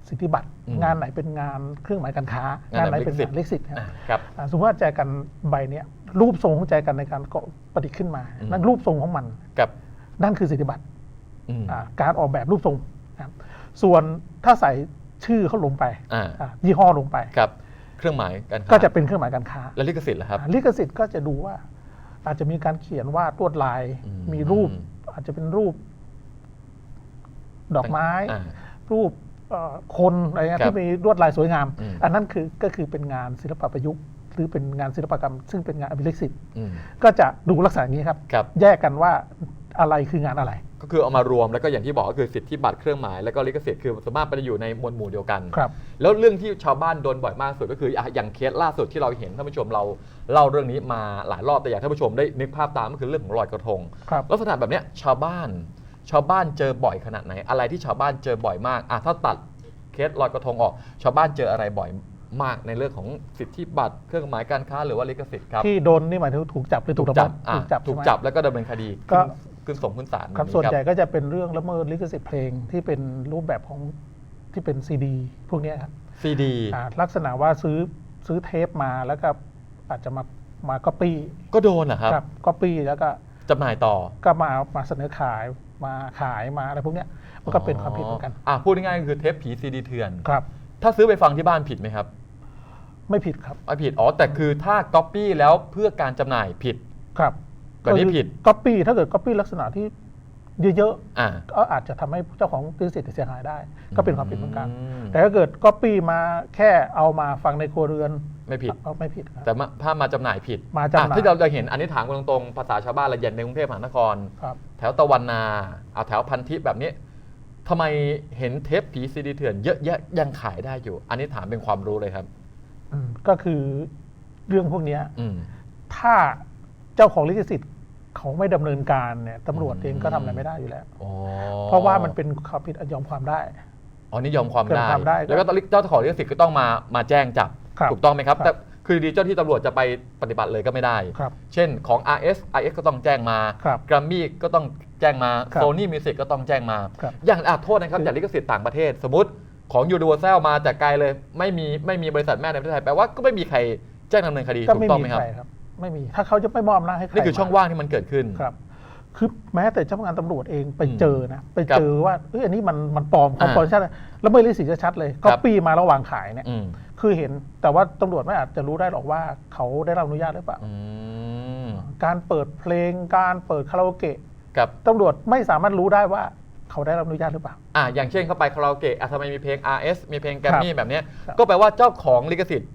สิทธิบัตร อืม งานไหนเป็นงานเครื่องหมายการค้าง านไหน ไหนเป็น ลิขสิทธิ์ งานลิขสิทธิ์ครับ ครับ สมมติว่าแจกันใบเนี้ยรูปทรงของแจกันในการประดิษฐ์ขึ้นมา อืม นั่นรูปทรงของมัน กับ นั่นคือสิทธิบัตร อืม การออกแบบรูปทรงนะครับส่วนถ้าใส่ชื่อเขาลงไป ยี่ห้อลงไป กับเครื่องหมายการค้า ก็จะเป็นเครื่องหมายการค้า แล้วลิขสิทธิ์ล่ะครับ ลิขสิทธิ์ก็จะดูว่าอาจจะมีการเขียนวาดลวดลาย อืม มีรูปอาจจะเป็นรูป ดอกไม้ อ่า รูปคนอะไรเงี้ย ครับ ที่มีลวดลายสวยงาม อืม อันนั้นก็คือเป็นงานศิลปะประยุกต์หรือเป็นงานศิลปกรรม ซึ่งเป็นงานอภิเษกสิทธิ์ อืม ก็จะดูลักษณะอย่างนี้ครับ ครับ แยกกันว่าอะไรคืองานอะไร ก็คือเอามารวมแล้วก็อย่างที่บอกก็คือสิทธิบัตรเครื่องหมายแล้วก็ลิขสิทธิ์คือสามารถไปอยู่ในหมวดหมู่เดียวกัน ครับ แล้วเรื่องที่ชาวบ้านโดนบ่อยมากสุดก็คืออย่างเคสล่าสุดที่เราเห็นท่านผู้ชมเราเล่าเรื่องนี้มาหลายรอบแต่อยากให้ท่านผู้ชมได้นึกภาพตามก็คือเรื่องของลอยกระทง ครับ ลักษณะแบบเนี้ยชาวบ้านเจอบ่อยขนาดไหนอะไรที่ชาวบ้านเจอบ่อยมากถ้าตัดเคสลอยกระทงออก ชาวบ้านเจออะไรบ่อยมากในเรื่องของสิทธิบัตรเครื่องหมายการค้าหรือว่าลิขสิทธิ์ครับ ที่โดนนี่หมายถึงถูกจับหรือถูกระ จั เบิ บ ด อ่ะ ถูกจับ ถูกจับ ใช่ไหม แล้วก็ดำเนินคดี ก็ ขึ้นส่งขึ้นศาล ครับ แบบนี้ ส่วนใหญ่ก็จะเป็นเรื่องละเมิดลิขสิทธิ์เพลงที่เป็นรูปแบบของที่เป็นซีดีพวกเนี้ยครับ ซีดี ลักษณะว่าซื้อเทปมาแล้วก็อาจจะมาก๊อปปี้ ก็โดนเหรอครับ ก๊อปปี้แล้วก็ จำหน่ายต่อ ก็มาเสนอขายมาขายมาอะไรพวกเนี้ยมันก็เป็นความผิดเหมือนกัน พูดง่ายๆก็คือเทปผีซีดีเถื่อน ครับ ถ้าซื้อไปฟังที่บ้านผิดไหมครับ ไม่ผิดครับ ไม่ผิดแต่คือถ้าก๊อปปี้แล้วเพื่อการจำหน่ายผิด ครับ แบบนี้ผิด ก๊อปปี้ถ้าเกิดก๊อปปี้ลักษณะที่เยอะ อ่า ๆก็อาจจะทำให้เจ้าของลิขสิทธิ์เสียหายได้ ก็เป็นความผิดเหมือนกัน อืม แต่ถ้าเกิดก๊อปปี้มาแค่เอามาฟังในครัวเรือน ไม่ผิด ไม่ผิดครับ แต่ถ้ามาจำหน่ายผิด มาจำหน่าย ที่เราจะเห็นอันนี้ถามกันตรงๆภาษาชาวบ้านละเอียดในกรุงเทพมหานคร ครับ แถวตะวันนาแถวพันทิพย์แบบนี้ทำไมเห็นเทปผีซีดีเถื่อนเยอะแยะยังขายได้อยู่ อันนี้ถามเป็นความรู้เลยครับ ก็คือเรื่องพวกเนี้ย อืม ถ้าเจ้าของลิขสิทธิ์เขาไม่ดำเนินการเนี่ยตำรวจเองก็ทำอะไรไม่ได้อยู่แล้ว อ๋อ เพราะว่ามันเป็นความผิดอันยอมความได้ นี่ยอมความ เกินความได้ แล้วก็เจ้าของลิขสิทธิ์ก็ต้องมาแจ้งจับ ครับ ถูกต้องไหมครับ ครับ แต่คือดีเจ้าที่ตำรวจจะไปปฏิบัติเลยก็ไม่ได้ ครับ เช่นของ RS ก็ต้องแจ้งมา ครับ แกรมมี่ก็ต้องแจ้งมา ครับ Sony Music ก็ต้องแจ้งมา ครับ อย่างโทษนะครับอย่างลิขสิทธิ์ต่างประเทศ สมมติของ Universal มาแต่ไกลเลยไม่มีบริษัทแม่ในประเทศไทยแปลว่าก็ไม่มีใครแจ้งดำเนินคดี ก็ ถู ไม่ กต้อง มี ไหมครั ใค บ รครับ ไม่มีถ้าเขาจะไม่มอบอำนาจให้ใคร นี่คือช่องว่างที่มันเกิดขึ้น ครับคือแม้แต่เจ้าพนักงานตำรวจเองไป อืม เจอนะไป ครับ เจอว่าอันนี้มันปลอมของ อ่า ปลอมชัดเลยแล้วไม่ลิขสิทธิ์ชัดเลย ครั ก็ บ ปีมาระหว่างขายเนี่ย อืม คือเห็นแต่ว่าตำรวจไม่อาจจะรู้ได้หรอกว่าเขาได้รับอนุญาตหรือเปล่า อืม การเปิดเพลงการเปิดคาราโอเกะ กับ ตำรวจไม่สามารถรู้ได้ว่าเขาได้รับอนุญาตหรือเปล่า อย่างเช่นเข้าไปคาราโอเกะทำไมมีเพลง RS มีเพลงแกรมมี่แบบเนี้ย ครับ ก็แปลว่าเจ้าของลิขสิทธิ์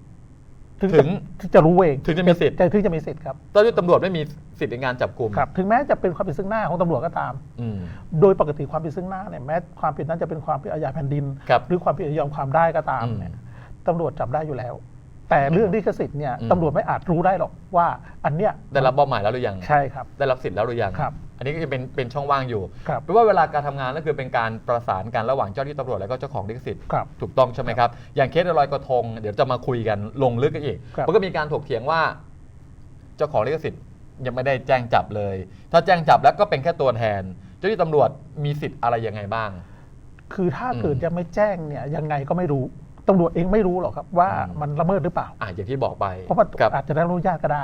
ถึง จะรู้เอง ถึงจะมีสิทธิ์ ถึงจะมีสิทธิ์ครับ เจ้าหน้าที่ตำรวจไม่มีสิทธิ์ในการจับกุม ครับถึงแม้จะเป็นความผิดซึ่งหน้าของตำรวจก็ตาม อืม โดยปกติความผิดซึ่งหน้าเนี่ยแม้ความผิดนั้นจะเป็นความผิดอาญาแผ่นดิน ครับ หรือความผิดยอมความได้ก็ตามเนี่ยตำรวจจับได้อยู่แล้ว แต่เรื่องลิขสิทธิ์เนี่ย อืม ตำรวจไม่อาจรู้ได้หรอกว่าอันเนี้ย ได้รับมอบหมายแล้วหรือยัง ใช่ครับ ได้รับสิทธิ์แล้วหรือยัง ครับ อันนี้ก็จะเป็นช่องว่างอยู่ ครับ แปลว่าเวลาการทำงานก็คือเป็นการประสานกันระหว่างเจ้าหน้าที่ตำรวจแล้วก็เจ้าของลิขสิทธิ์ ครับ ถูกต้องใช่ไหมครับ อย่างเคสลอยกระทง เดี๋ยวจะมาคุยกันลงลึกกันอีก ครับ มันก็มีการถกเถียงว่า เจ้าของลิขสิทธิ์ยังไม่ได้แจ้งจับเลย ถ้าแจ้งจับแล้วก็เป็นแค่ตัวแทน เจ้าหน้าที่ตำรวจมีสิทธิ์อะไรยังไงบ้าง คือถ้าเกิดยังไม่แจ้งเนี่ยยังไงก็ไม่รู้ตำรวจเองไม่รู้หรอกครับว่ามันละเมิดหรือเปล่า อย่างที่บอกไป เพราะว่า ครับ อาจจะได้รับอนุญาตก็ได้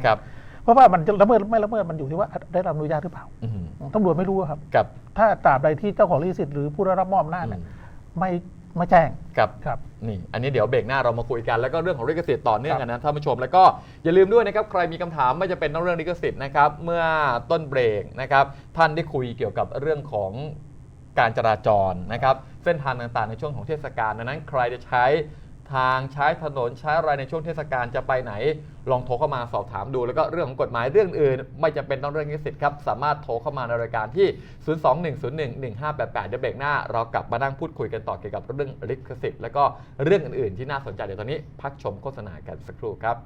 ครับ เพราะว่ามันจะละเมิดไม่ละเมิดมันอยู่ที่ว่าได้รับอนุญาตหรือเปล่า อืม ตำรวจไม่รู้ครับ กับ ถ้าตราบใดที่เจ้าของลิขสิทธิ์หรือผู้ได้รับมอบอำนาจเนี่ยไม่แจ้ง กับ ครับ นี่อันนี้เดี๋ยวเบรกหน้าเรามาคุยกันแล้วก็เรื่องของลิขสิทธิ์ต่อเนื่องกันนะท่านผู้ชมแล้วก็อย่าลืมด้วยนะครับใครมีคำถามไม่จะเป็นต้องเรื่องลิขสิทธิ์นะครับเมื่อต้นเบรกนะครับท่านได้คุยเกี่ยวกับเรื่องของการจราจรนะครับเส้นทางต่างๆในช่วงของเทศกาลดังนั้นใครจะใช้ทางใช้ถนนใช้อะไรในช่วงเทศกาลจะไปไหนลองโทรเข้ามาสอบถามดูแล้วก็เรื่องของกฎหมายเรื่องอื่นไม่จำเป็นต้องเรื่องลิขสิทธิ์ครับสามารถโทรเข้ามาในรายการที่ 021011588 เดี๋ยวเบรกหน้าเรากลับมานั่งพูดคุยกันต่อเกี่ยวกับเรื่องลิขสิทธิ์แล้วก็เรื่องอื่นๆที่น่าสนใจเดี๋ยวตอนนี้พักชมโฆษณากันสักครู่ครับ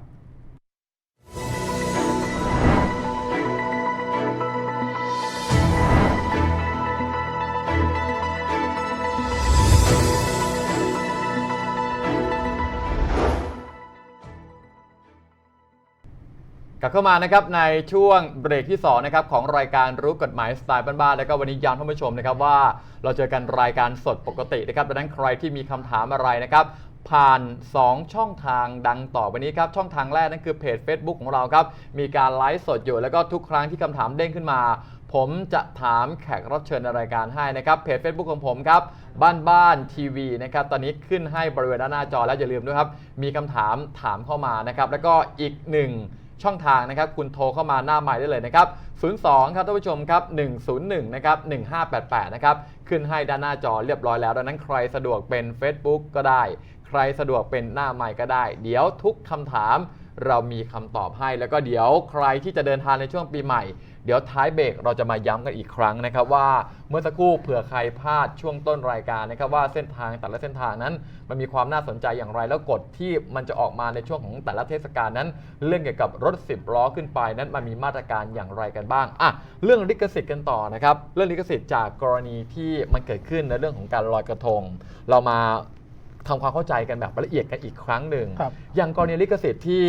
กลับเข้ามานะครับในช่วงเบรกที่2นะครับของรายการรู้กฎหมายสไตล์บ้านๆแล้วก็วันนี้ย้ำท่านผู้ชมนะครับว่าเราเจอกันรายการสดปกตินะครับดังนั้นใครที่มีคำถามอะไรนะครับผ่าน2ช่องทางดังต่อไปนี้ครับช่องทางแรกนั่นคือเพจ Facebook ของเราครับมีการไลฟ์สดอยู่แล้วก็ทุกครั้งที่คำถามเด้งขึ้นมาผมจะถามแขกรับเชิญในรายการให้นะครับเพจ Facebook ของผมครับบ้านทีวีนะครับตอนนี้ขึ้นให้บริเวณด้านหน้าจอแล้วอย่าลืมด้วยครับมีคำถามถามเข้ามานะครับแล้วก็อีกหนึ่ง ช่องทางนะครับคุณโทรเข้ามาหน้าไมค์ได้เลยนะครับ02ครับท่านผู้ชมครับ101นะครับ1588นะครับขึ้นให้ด้านหน้าจอเรียบร้อยแล้วดังนั้นใครสะดวกเป็น Facebook ก็ได้ใครสะดวกเป็นหน้าไมค์ก็ได้เดี๋ยวทุกคำถามเรามีคำตอบให้แล้วก็เดี๋ยวใครที่จะเดินทางในช่วงปีใหม่เดี๋ยวท้ายเบรกเราจะมาย้ำกันอีกครั้งนะครับว่าเมื่อสักครู่เผื่อใครพลาดช่วงต้นรายการนะครับว่าเส้นทางแต่ละเส้นทางนั้นมันมีความน่าสนใจอย่างไรแล้วกฎที่มันจะออกมาในช่วงของแต่ละเทศกาลนั้นเรื่องเกี่ยวกับรถ10ล้อขึ้นไปนั้นมันมีมาตรการอย่างไรกันบ้างเรื่องลิขสิทธิ์กันต่อนะครับเรื่องลิขสิทธิ์จากกรณีที่มันเกิดขึ้นในเรื่องของการลอยกระทงเรามาทำความเข้าใจกันแบบละเอียดกันอีกครั้งหนึ่งอย่างกรณีลิขสิทธิ์ที่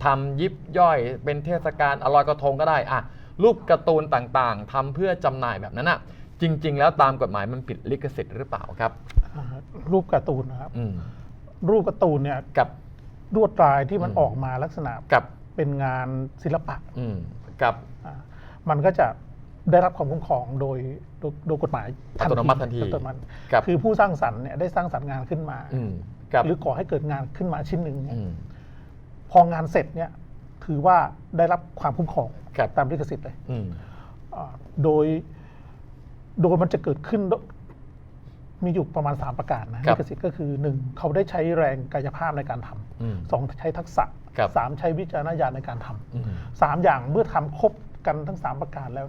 ทำยิบย่อยเป็นเทศกาลลอยกระทงก็ได้รูปการ์ตูนต่างๆทำเพื่อจำหน่ายแบบนั้นจริงๆแล้วตามกฎหมายมันผิดลิขสิทธิ์หรือเปล่าครับรูปการ์ตูนนะครับรูปการ์ตูนเนี่ยกับลวดลายที่มันออกมาลักษณะกับเป็นงานศิลปะกับมันก็จะได้รับความคุ้มครองโดยกฎหมายอัตโนมัติทันทีคือผู้สร้างสรรค์เนี่ยได้สร้างสรรค์งานขึ้นมาหรือก่อให้เกิดงานขึ้นมาชิ้นหนึ่งพองานเสร็จเนี่ยถือว่าได้รับความคุ้มครองตามลิขสิทธิ์เลยโดยมันจะเกิดขึ้นมีอยู่ประมาณ3ประการนะลิขสิทธิ์ก็คือ1เขาได้ใช้แรงกายภาพในการทำ2ใช้ทักษะ3ใช้วิจารณญาณในการทำ3อย่างเมื่อทำครบกันทั้ง3ประการแล้ว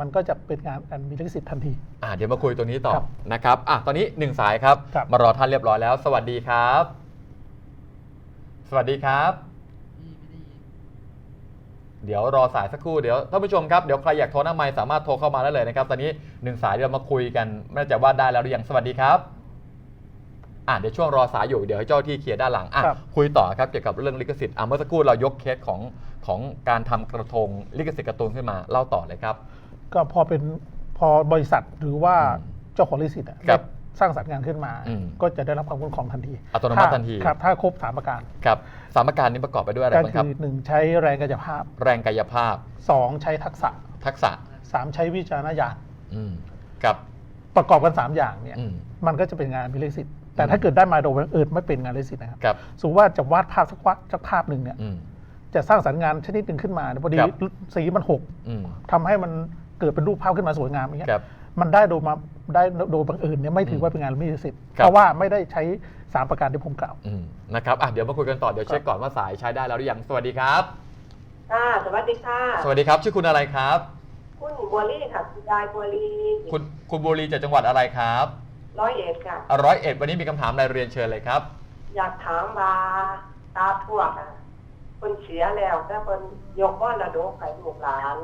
มันก็จะเป็นงานอันมีลิขสิทธิ์ทันทีเดี๋ยวมาคุยตัวนี้ต่อนะครับตอนนี้1สายครับมารอท่านเรียบร้อยแล้วสวัสดีครับสวัสดีครับเดี๋ยวรอสายสักครู่เดี๋ยวท่านผู้ชมครับเดี๋ยวใครอยากโทรหน้าไมค์สามารถโทรเข้ามาได้เลยนะครับตอนนี้1สายเรามาคุยกันไม่แน่ใจว่าได้แล้วหรือยังสวัสดีครับเดี๋ยวช่วงรอสายอยู่เดี๋ยวให้เจ้าที่เคลียร์ด้านหลังคุยต่อครับเกี่ยวกับเรื่องลิขสิทธิ์เมื่อสักครู่เรายกเคสของการทำกระทงลิขสิทธิ์การ์ตูนขึ้นมาเล่าต่อเลยครับก็พอบริษัทหรือว่าเจ้าของลิขสิทธิ์สร้างสรรค์งานขึ้นมาก็จะได้รับความคุ้มครองทันทีอัตโนมัติทันทีครับถ้าครบ3ประการครับ3ประการนี้ประกอบไปด้วยอะไรบ้างครับก็คือ1ใช้แรงกายภาพ2ใช้ทักษะ3ใช้วิจารณญาณครับประกอบกัน3อย่างเนี่ยมันก็จะเป็นงานมีลิขสิทธิ์แต่ถ้าเกิดได้มาโดยบังเอิญไม่เป็นงานลิขสิทธิ์นะครับสมมติว่าจะวาดภาพสักภาพหนึ่งเนี่ยจะสร้างสรรค์งานชนิดหนึ่งขึ้นมาพอดีสีมันหกทำให้มันเกิดเป็นรูปภาพขึ้นมาสวยงามอย่างเงี้ยมันได้โดยบังเอิญเนี่ยไม่ถือว่าเป็นงานมีลิขสิทธิ์เพราะว่าไม่ได้ใช้3ประการที่ผมกล่าวนะครับเดี๋ยวมาคุยกันต่อเดี๋ยวเช็คก่อนว่าสายใช้ได้แล้วหรือยังสวัสดีครับสวัสดีค่ะสวัสดีครับชื่อคุณอะไรครับคุณบัวลี่ค่ะคุณยายบัวลี่คุณบัวลี่จากจังหวัดอะไรครับ101ค่ะ101วันนี้มีคำถามอะไรเรียนเชิญเลยครับอยากถามว่าตาทวดคนเสียแล้วแต่คนยกมรดกให้ลูกหลาน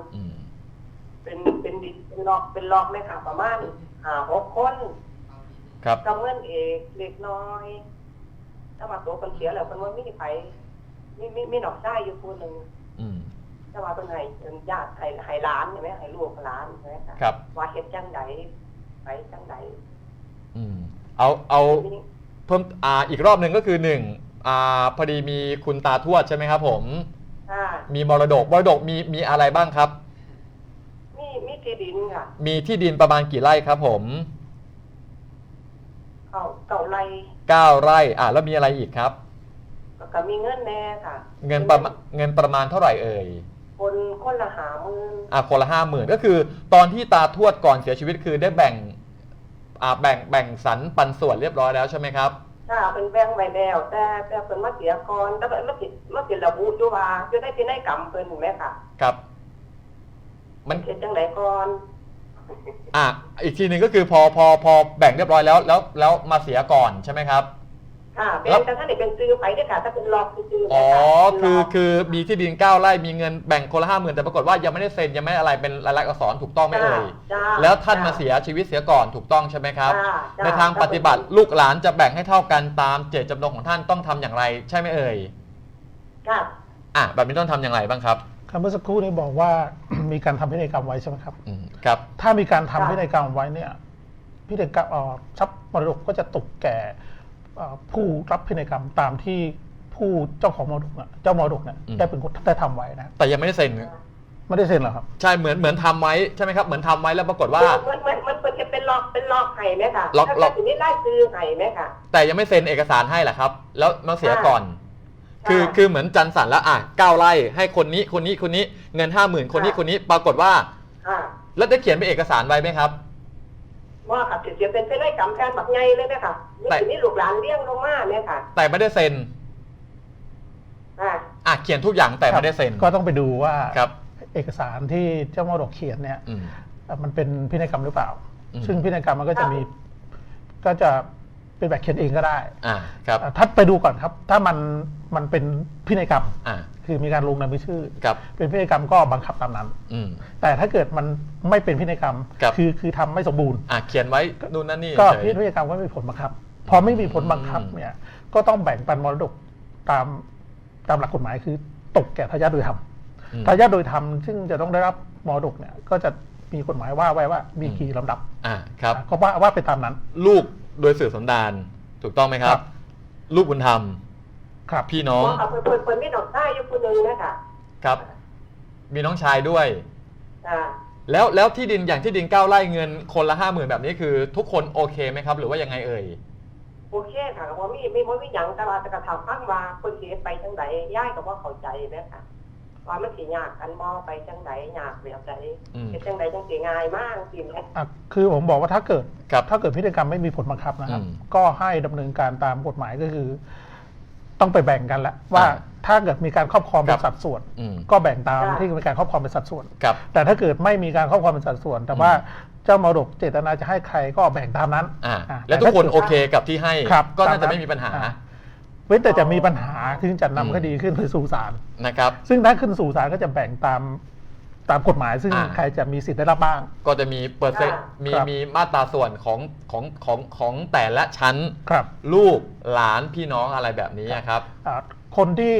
เป็นดินเป็นล็อกเลยค่ะประมาณ6 คนครับกับเงินเอกเล็กน้อยถ้าว่าตัวคนเสียแล้วคนว่าไม่มีใครมีหนอกได้อยู่คนหนึ่งถ้าว่าเป็นญาติให้หลานใช่ไหมให้ลูกหลานใช่ไหมครับว่าเฮ็ดจังไดไปจังไดเอาเพิ่มอีกรอบหนึ่งก็คือ1พอดีมีคุณตาทวดใช่ไหมครับผมมีมรดกมีอะไรบ้างครับมีที่ดินค่ะมีที่ดินประมาณกี่ไร่ครับผม9 ไร่9 ไร่แล้วมีอะไรอีกครับก็มีเงินแน่ค่ะเงินประมาณเท่าไหร่เอ่ยคนละ50,000คนละ50,000ก็คือตอนที่ตาทวดก่อนเสียชีวิตคือได้แบ่งสรรปันส่วนเรียบร้อยแล้วใช่ไหมครับเป็นแบ่งไว้แล้วแต่เป็นมาเสียก่อนแต่มาเสียระบุอยู่ว่าจะได้ที่ไหนกรรมเพิ่นถูกไหมค่ะครับมันเสร็จจังไดก่อนอีกทีหนึ่งก็คือพอแบ่งเรียบร้อยแล้วมาเสียก่อนใช่ไหมครับแต่ถ้าเป็นซื้อไปด้วยค่ะถ้าเป็นล็อกซื้อคือมีที่ดิน9 ไร่มีเงินแบ่งคนละ50,000แต่ปรากฏว่ายังไม่ได้เซ็นยังไม่อะไรเป็นลายลักษณ์อักษรถูกต้องไหมเอ่ยแล้วท่านมาเสียชีวิตเสียก่อนถูกต้องใช่ไหมครับในทางปฏิบัติลูกหลานจะแบ่งให้เท่ากันตามเจตจำนงของท่านต้องทำอย่างไรใช่ไหมเอ่ยแบบนี้ต้องทำอย่างไรบ้างครับเมื่อสักครู่นี้บอกว่า มีการทำพินัยกรรมไว้ใช่ไหมครับครับถ้ามีการทำพินัยกรรมไว้เนี่ยพินัยกรรมทรัพย์มรดกก็จะตกแก่ผู้รับพินัยกรรมตามที่ผู้เจ้าของมรดกเจ้ามรดกเนี่ยได้เป็นคนได้ทำไว้นะแต่ยังไม่ได้เซ็นหรอครับใช่เหมือนทำไว้ใช่ไหมครับเหมือนทำไว้แล้วปรากฏว่ามันเป็นล็อกไห่ไหมคะล็อกถึงนี่ไล่ซื้อไห่ไหมคะแต่ยังไม่เซ็นเอกสารให้แหละครับแล้วมาเสียก่อน คือเหมือนจันสันแล้ว9 ไร่ให้คนนี้คนนี้คนนี้เงิน 50,000 คนนี้คนนี้ปรากฏว่า ค่ะ แล้วได้เขียนเป็นเอกสารไว้ไหมครับ ว่าค่ะเสียเป็นได้กำแพงแบบใหญ่เลยนะคะนี่ลูกหลานเลี้ยงลงมาเนี่ยค่ะ แต่ไม่ได้เซ็นเขียนทุกอย่างแต่ไม่ได้เซ็น ก็ต้องไปดูว่า ครับ เอกสารที่เจ้ามรดกเขียนเนี่ย อืม มันเป็นพินัยกรรมหรือเปล่า อืม ซึ่งพินัยกรรมมันก็จะมีก็จะเป็นแบบเขียนเองก็ได้ ครับ ถ้าไปดูก่อนครับ ถ้ามันเป็นพินัยกรรม อ่า คือมีการลงนามชื่อ ครับ เป็นพินัยกรรมก็บังคับตามนั้น อืม แต่ถ้าเกิดมันไม่เป็นพินัยกรรม ครับ คือทำไม่สมบูรณ์ เขียนไว้นู่นนั่นนี่ ก็ เฉย พินัยกรรมก็ไม่มีผลบังคับ พอไม่มีผลบังคับเนี่ยก็ต้องแบ่งปันมรดกตามหลักกฎหมายคือตกแก่ทายาทโดยธรรม ทายาทโดยธรรมซึ่งจะต้องได้รับมรดกเนี่ยก็จะมีกฎหมายว่าไว้ว่ามีกี่ลำดับ ครับ ก็ว่าไปตามนั้น ลูกโดยสืบสันดานถูกต้องไหมครั ครับ บ ลูกบุญธรรม ครับ พี่น้อง ว่าค่ะเปิดไม่ดอกได้อยู่คนนึงนะคะ ครับ มีน้องชายด้วย อ่า แล้วที่ดินอย่างที่ดิน9 ไร่เงินคนละ 50,000 แบบนี้คือทุกคนโอเคไหมครับ หรือว่ายังไงเอ่ย โอเคค่ะเพราะมีหยังแต่ว่าจะกระทำพังว่าคนสิไปจังไดย่ายก็บ่เข้าใจนะคะว่ามันสิยากกันบ่ไปจังไดยากแบบใดเป็นจังไดจังสิง่ายมากจริงๆ คือผมบอกว่าถ้าเกิด ครับ พินัยกรรมไม่มีผลบังคับนะครับ อืม ก็ให้ดำเนินการตามกฎหมายก็คือ ต้องไปแบ่งกันแล้วว่าถ้าเกิดมีการครอบครองเป็นสัดส่วน อืม ก็แบ่งตาม ค่ะ ที่มีการครอบครองเป็นสัดส่วน ครับ แต่ถ้าเกิดไม่มีการครอบครองเป็นสัดส่วน แต่ว่าเจ้ามรดกเจตนาจะให้ใครก็แบ่งตามนั้น แล้วทุกคนโอเคกับที่ให้ ครับ ก็น่าจะ ตามนั้น ไม่มีปัญหา เว้นแต่จะมีปัญหาที่จะนำ อืม คดีขึ้นไปสู่ศาล นะครับ ซึ่งถ้าขึ้นสู่ศาลก็จะแบ่งตามกฎหมาย ซึ่ง อ่า ใครจะมีสิทธิ์ได้รับบ้าง ก็จะมีเปอร์เซ็นต์ ครับ มีมาตราส่วนของแต่ละชั้น ครับ ลูกหลานพี่น้องอะไรแบบนี้ครับ คนที่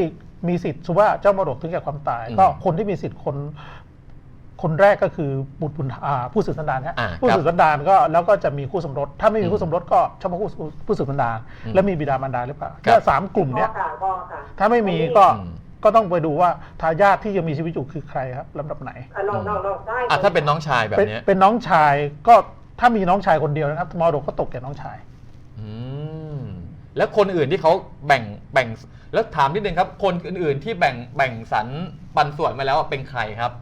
มีสิทธิ์สมมุติว่าเจ้ามรดกถึงแก่ความตาย อืม ก็คนที่มีสิทธิ์คนแรกก็คือบุตรบุญผู้สืบสันดานฮะ ครับ ผู้สืบสันดานก็แล้วก็จะมีคู่สมรสถ้าไม่มีคู่สมรสก็เฉพาะผู้สืบสันดาน อืม และมีบิดามารดาหรือเปล่า ครับ เนี่ย3 กลุ่มเนี้ย บ่ค่ะ ถ้าไม่มีก็ อืม ก็ต้องไปดูว่าทายาทที่ยังมีชีวิตอยู่คือใครครับลำดับไหน น้องได้ ถ้าเป็นน้องชายแบบนี้ เป็นน้องชายก็ถ้ามีน้องชายคนเดียวนะครับมรดกก็ตกแก่น้องชาย อืมแล้วคนอื่นที่เขาแบ่งแล้วถามนิดนึงครับ คนอื่นๆที่แบ่งสรรปันส่วนมาแล้วเป็นใครครับ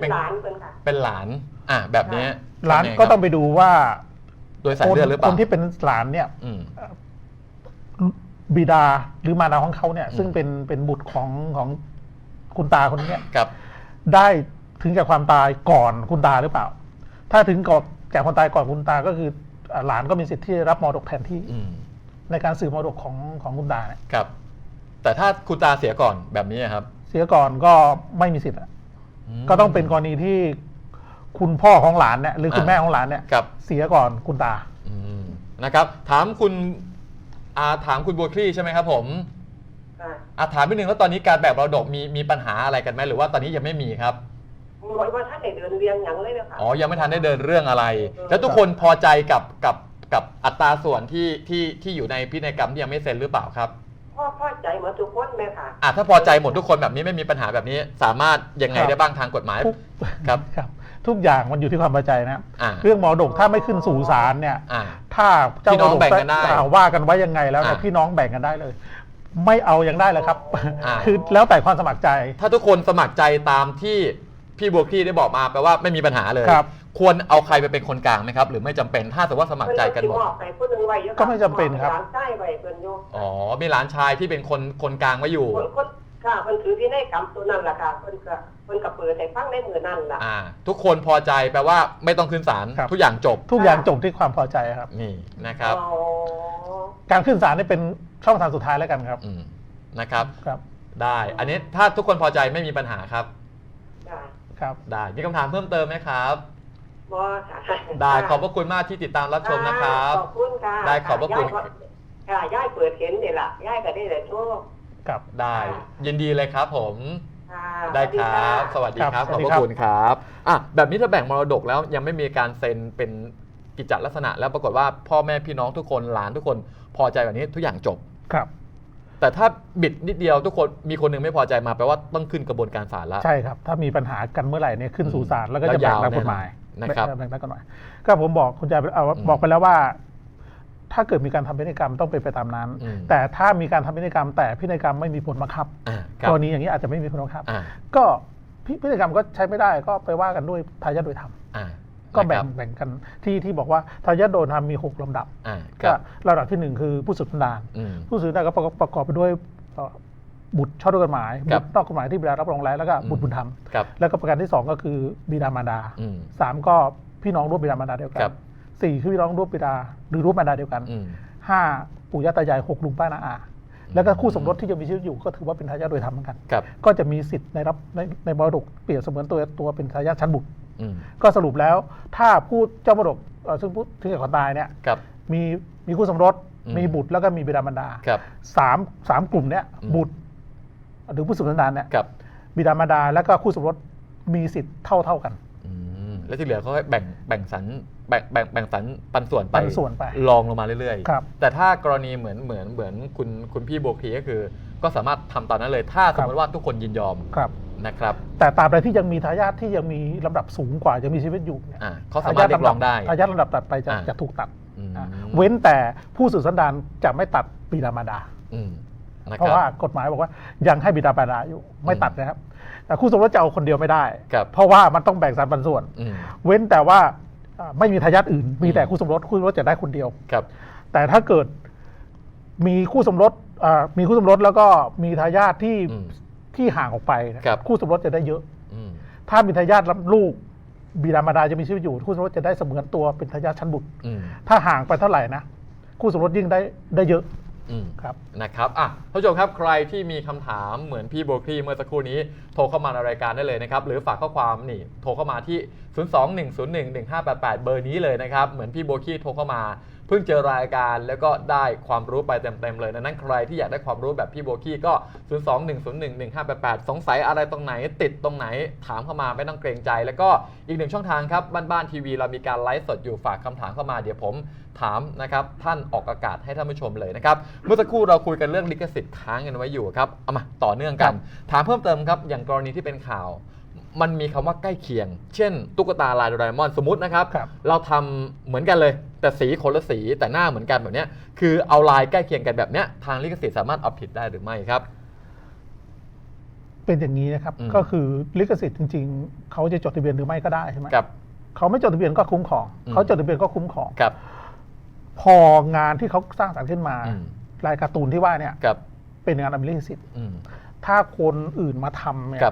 เป็นหลานเพิ่นค่ะ เป็นหลานแบบนี้ หลาน ทำไง ก็ ครับ ต้องไปดูว่า โดยสายเลือดหรือเป ค ล่าน ที่เป็นหลานเนี่ย อืม บิดาหรือมารดาของเขาเนี่ย อืม ซึ่งเป็นบุตรของคุณตาคนนี้เนี่ย ครับ ได้ถึงแก่ความตายก่อนคุณตาหรือเปล่า ถ้าถึงแก่ความตายก่อนคุณตาก็คือหลานก็มีสิทธิ์ที่รับมรดกแทนที่ อืม ในการสืบมรดกของคุณตาเนี่ย ครับ แต่ถ้าคุณตาเสียก่อนแบบนี้ครับ เสียก่อนก็ไม่มีสิทธิ์อะ ม ก็ต้องเป็นกรณีที่คุณพ่อของหลานเนี่ยหรือคุณ อ่า แม่ของหลานเนี่ย ครับ เสียก่อนคุณตา อืมนะครับ ถามคุณบัวคลี่ใช่ไหมครับผม ค่ะ ถามนิดนึงแล้วตอนนี้การแบ่งมรดกมีปัญหาอะไรกันไหมหรือว่าตอนนี้ยังไม่มีครับ ว่าท่านได้เดินเรียงหยังเลยนะคะ ยังไม่ทันได้เดินเรื่องอะไร แล้วทุกคนพอใจกับอัตราส่วนที่อยู่ในพินัยกรรมที่ยังไม่เซ็นหรือเปล่าครับ พ่อใจเหมือนทุกคนไหมค่ะ ถ้าพอใจหมดทุกคนแบบนี้ไม่มีปัญหาแบบนี้ สามารถยังไง ครับ ได้บ้างทางกฎหมาย ทุก ครับ ครับ ทุกอย่างมันอยู่ที่ความพอใจนะครับ อ่า เรื่องมรดกถ้าไม่ขึ้นสู่ศาลเนี่ย อ่า ถ้าเจ้า พี่น้อง มรด แบ่งกันได้ ว่ากันไว้ยังไงแล้วเนี่ย อ่า พี่น้องแบ่งกันได้เลย ไม่เอายังได้เลยครับ อ่า คือแล้วแต่ความสมัครใจ ถ้าทุกคนสมัครใจตามที่พี่บัวคลี่ได้บอกมาแปลว่าไม่มีปัญหาเลย ครับ ควรเอาใครไปเป็นคนกลางไหมครับ หรือไม่จำเป็นถ้าสมมติว่าสมัครใจกันหมด ไปผู้นึงไว้เยอะ ก็ไม่จำเป็นครับ หลานใต้ไว้เพิ่นอยู่ มีหลานชายที่เป็นคนกลางไว้อยู่ คนค่ะเพิ่นถือที่ในกรรมตัวนั้นแหละค่ะเพิ่นก็เปิดให้ฟังในมือนั่นล่ะ ทุกคนพอใจแปลว่าไม่ต้องขึ้นศาล ครับ ทุกอย่างจบ ทุกอย่างจบที่ความพอใจครับ นี่นะครับ อ๋อ การขึ้นศาลนี่เป็นช่องทางสุดท้ายแล้วกันครับ นะครับ ครับ ได้ อันนี้ถ้าทุกคนพอใจไม่มีปัญหาครับ ค่ะ ครับ ได้มีคำถามเพิ่มเติมไหมครับ บ่ค่ะ ได้ขอบพระคุณมากที่ติดตามรับชมนะครับ ขอบคุณค่ะ ได้ขอบพระคุณ ค่ะย่ายเปิดเห็นนี่ล่ะย่ายก็ได้แต่โชค ครับ ได้ยินดีเลยครับผม ค่ะ ได้ครับ สวัสดีครับ ครับ ขอบพ สวัสดี ระ ครับ คุณครับแบบนี้ถ้าแบ่งมรดกแล้วยังไม่มีการเซ็นเป็นกิจจลักษณะ แล้วปรากฏว่าพ่อแม่พี่น้องทุกคนหลานทุกคนพอใจแบบนี้ทุกอย่างจบ ครับ แต่ถ้าบิดนิดเดียวทุกคนมีคนหนึงไม่พอใจมาแปลว่าต้องขึ้นกระบวนการศาลแล้ว ใช่ครับ ถ้ามีปัญหากันเมื่อไหร่เนี่ยขึ้นสู่ศาลแล้วก็จะ แล้ว แบ่ง ยาว ตามกฎหมาย นะครับ แบ่งตามกฎหมายก็ผมบอกคุณใจบอกไปแล้วว่า ถ้าเกิดมีการทำพินัยกรรมต้องเป็นไปตามนั้น แต่ถ้ามีการทำพินัยกรรมแต่พินัยกรรมไม่มีผลบังคับกรณีอย่างนี้อาจจะไม่มีผลบังคับก็พินัยกรรมก็ใช้ไม่ได้ก็ไปว่ากันด้วยทายาทโดยธรรมก็แบ่งกันที่บอกว่าทายาทโดยธรรมมี6 ลำดับก็ลำดับที่1คือผู้สืบสันดานผู้สืบสันดานก็ประกอบไปด้วยบุตรชอบด้วยกฎหมายบุตรนอกกฎหมายที่บิดารับรองแล้วก็บุตรบุญธรรมแล้วก็ประการที่2ก็คือบิดามารดา3ก็พี่น้องร่วมบิดามารดาเดียวกัน4คือพี่น้องร่วมบิดาหรือร่วมมารดาเดียวกัน5ปู่ย่าตายาย6ลุงป้าน้าอาแล้วก็คู่สมรสที่ยังมีชีวิตอยู่ก็ถือว่าเป็นทายาทโดยธรรมเหมือนกันก็จะมีสิทธิ์ในมรดกเปรียบเสมือนตัวเป็นทายาทชั้นบุตรก็สรุปแล้วถ้าผู้เจ้ามรดกซึ่งผู้ที่เกิดก่อนตายเนี่ยมีคู่สมรสมีบุตรแล้วก็มีบิดามารดาสามกลุ่มเนี้ยบุตรหรือผู้สืบสันดานเนี่ยบิดามารดาแล้วก็คู่สมรสมีสิทธิ์เท่ากันแล้วที่เหลือเขาให้แบ่งสรรปันส่วนไปลองลงมาเรื่อยๆแต่ถ้ากรณีเหมือนคุณพี่โบคีก็สามารถทำตอนนั้นเลยถ้าสมมติว่าทุกคนยินยอมนะครับแต่ตราบใดที่ยังมีทายาทที่ยังมีลำดับสูงกว่ายังมีชีวิตอยู่เนี่ยเขาสามารถเรียกร้องได้ทายาทลำดับตัดไปจะถูกตัดเว้นแต่ผู้สืบสันดานจะไม่ตัดบิดามารดาเพราะว่ากฎหมายบอกว่ายังให้บิดามารดาอยู่ไม่ตัดนะครับแต่คู่สมรสจะเอาคนเดียวไม่ได้เพราะว่ามันต้องแบ่งสรรปันส่วนเว้นแต่ว่าไม่มีทายาทอื่นมีแต่คู่สมรสจะได้คนเดียวแต่ถ้าเกิดมีคู่สมรสแล้วก็มีทายาทที่ห่างออกไปคู่สมรสจะได้เยอะถ้ามีทายาทรับลูกบิดามารดาจะมีชีวิตอยู่คู่สมรสจะได้เสมือนตัวเป็นทายาทชั้นบุตรถ้าห่างไปเท่าไหร่นะคู่สมรสยิ่งได้เยอะครับนะครับท่านผู้ชมครับใครที่มีคำถามเหมือนพี่โบคีเมื่อสักครู่นี้โทรเข้ามาในรายการได้เลยนะครับหรือฝากข้อความนี่โทรเข้ามาที่ 021011588 เบอร์นี้เลยนะครับเหมือนพี่โบคีโทรเข้ามาเพิ่งเจอรายการแล้วก็ได้ความรู้ไปเต็มๆเลยนั้นใครที่อยากได้ความรู้แบบพี่โบคีก็ 021011588 สงสัยอะไรตรงไหนติดตรงไหนถามเข้ามาไม่ต้องเกรงใจแล้วก็อีก1ช่องทางครับบ้านๆทีวีเรามีการไลฟ์สดอยู่ฝากคำถามเข้ามาเดี๋ยวผมถามนะครับท่านออกอากาศให้ท่านผู้ชมเลยนะครับเมื่อสักครู่เราคุยกันเรื่องลิขสิทธิ์ค้างกันไว้อยู่ครับเอามาต่อเนื่องกันถามเพิ่มเติมครับอย่างกรณีที่เป็นข่าวมันมีคำว่าใกล้เคียงเช่นตุ๊กตาลายโดราเอมอนสมมุตินะครับเราทำเหมือนกันเลยแต่สีคนละสีแต่หน้าเหมือนกันแบบนี้คือเอาลายใกล้เคียงกันแบบนี้ทางลิขสิทธิ์สามารถเอาผิดได้หรือไม่ครับเป็นอย่างนี้นะครับก็คือลิขสิทธิ์จริงๆเขาจะจดทะเบียนหรือไม่ก็ได้ใช่ไหมเขาไม่จดทะเบียนก็คุ้มครองเขาจดทะเบียนก็คุ้มครองพองานที่เขาสร้างสรรค์ขึ้นมาลายการ์ตูนที่ว่าเนี่ยเป็นงานลิขสิทธิ์ถ้าคนอื่นมาทำเนี่ย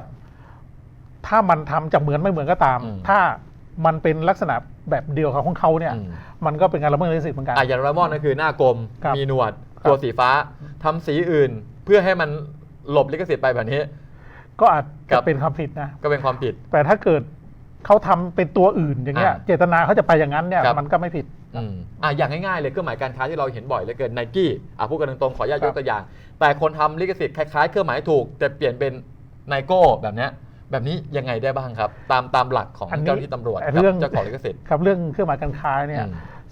ถ้ามันทำจะเหมือนไม่เหมือนก็ตามถ้ามันเป็นลักษณะแบบเดียวของเขาเนี่ยมันก็เป็นการละเมิดลิขสิทธิ์เหมือนกันอย่างโดราเอมอนนั่นคือหน้ากลมมีหนวดตัวสีฟ้าทำสีอื่นเพื่อให้มันหลบลิขสิทธิ์ไปแบบนี้ก็อาจจะเป็นความผิดนะก็เป็นความผิดแต่ถ้าเกิดเขาทำเป็นตัวอื่นอย่างเงี้ยเจตนาเขาจะไปอย่างนั้นเนี่ยมันก็ไม่ผิดอย่างง่ายๆเลยเครื่องหมายการค้าที่เราเห็นบ่อยเหลือเกิน Nike พูดกันตรงๆขออนุญาตยกตัวอย่างแต่คนทำลิขสิทธิ์คล้ายๆเครื่องหมายถูกแต่เปลี่ยนเป็น Nike แบบนี้ยังไงได้บ้างครับตามหลักของเจ้าหน้าที่ตำรวจกับเจ้าของลิขสิทธิ์ครับเรื่องเครื่องหมายการค้าเนี่ย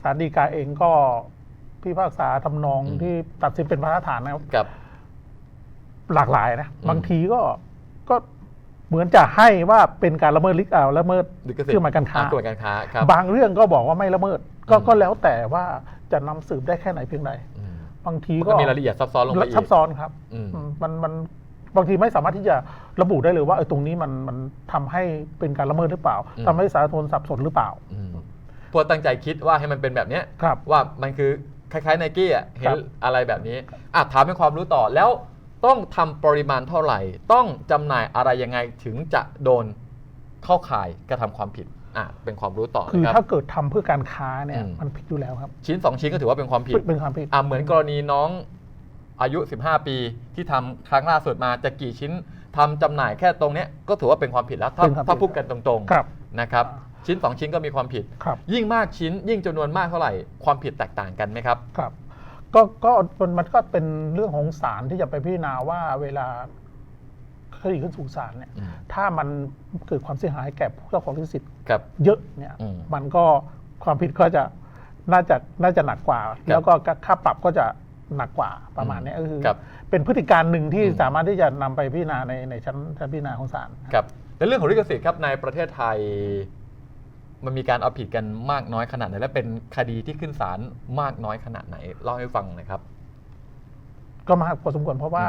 ศาลฎีกาเองก็พิพากษาทำนองที่ตัดสินเป็นมาตรฐานนะครับหลากหลายนะบางทีก็เหมือนจะให้ว่าเป็นการละเมิดละเมิดเครื่องหมายการค้าบางเรื่องก็บอกว่าไม่ละเมิดก็แล้วแต่ว่าจะนำสืบได้แค่ไหนเพียงใดบางทีก็มีรายละเอียดซับซ้อนลงไปอีกซับซ้อนครับมันบางทีไม่สามารถที่จะระบุได้เลยว่าตรงนี้มันทำให้เป็นการละเมิดหรือเปล่าทำให้สาธารณชนสับสนหรือเปล่าพวกตั้งใจคิดว่าให้มันเป็นแบบนี้ว่ามันคือคล้ายๆ Nike เห็นอะไรแบบนี้ถามเป็นความรู้ต่อแล้วต้องทำปริมาณเท่าไหร่ต้องจำหน่ายอะไรยังไงถึงจะโดนเข้าข่ายกระทำความผิดเป็นความรู้ต่อคือถ้าเกิดทำเพื่อการค้าเนี่ยมันผิดอยู่แล้วครับชิ้น2ชิ้นก็ถือว่าเป็นความผิดเหมือนกรณีน้องอายุ15 ปีที่ทำครั้งล่าสุดมาจะกี่ชิ้นทำจำหน่ายแค่ตรงนี้ก็ถือว่าเป็นความผิดแล้วถ้าพูดกันตรงๆนะครับชิ้น2ชิ้นก็มีความผิดยิ่งมากชิ้นยิ่งจำนวนมากเท่าไหร่ความผิดแตกต่างกันไหมครับครับก็มันก็เป็นเรื่องของศาลที่จะไปพิจารณาว่าเวลาคดีขึ้นสู่ศาลเนี่ยถ้ามันเกิดความเสียหายแก่ผู้เจ้าของลิขสิทธิ์เยอะเนี่ยมันก็ความผิดก็จะน่าจะหนักกว่าแล้วก็ค่าปรับก็จะหนักกว่าประมาณนี้ก็คือเป็นพฤติการหนึ่งที่สามารถที่จะนำไปพิจารณาในชั้นพิจารณาของศาลครับในเรื่องของลิขสิทธิ์ครับในประเทศไทย มันมีการเอาผิดกันมากน้อยขนาดไหนและเป็นคดีที่ขึ้นศาลมากน้อยขนาดไหนเล่าให้ฟังหน่อยครับ ก็มากพอสมควรเพราะว่า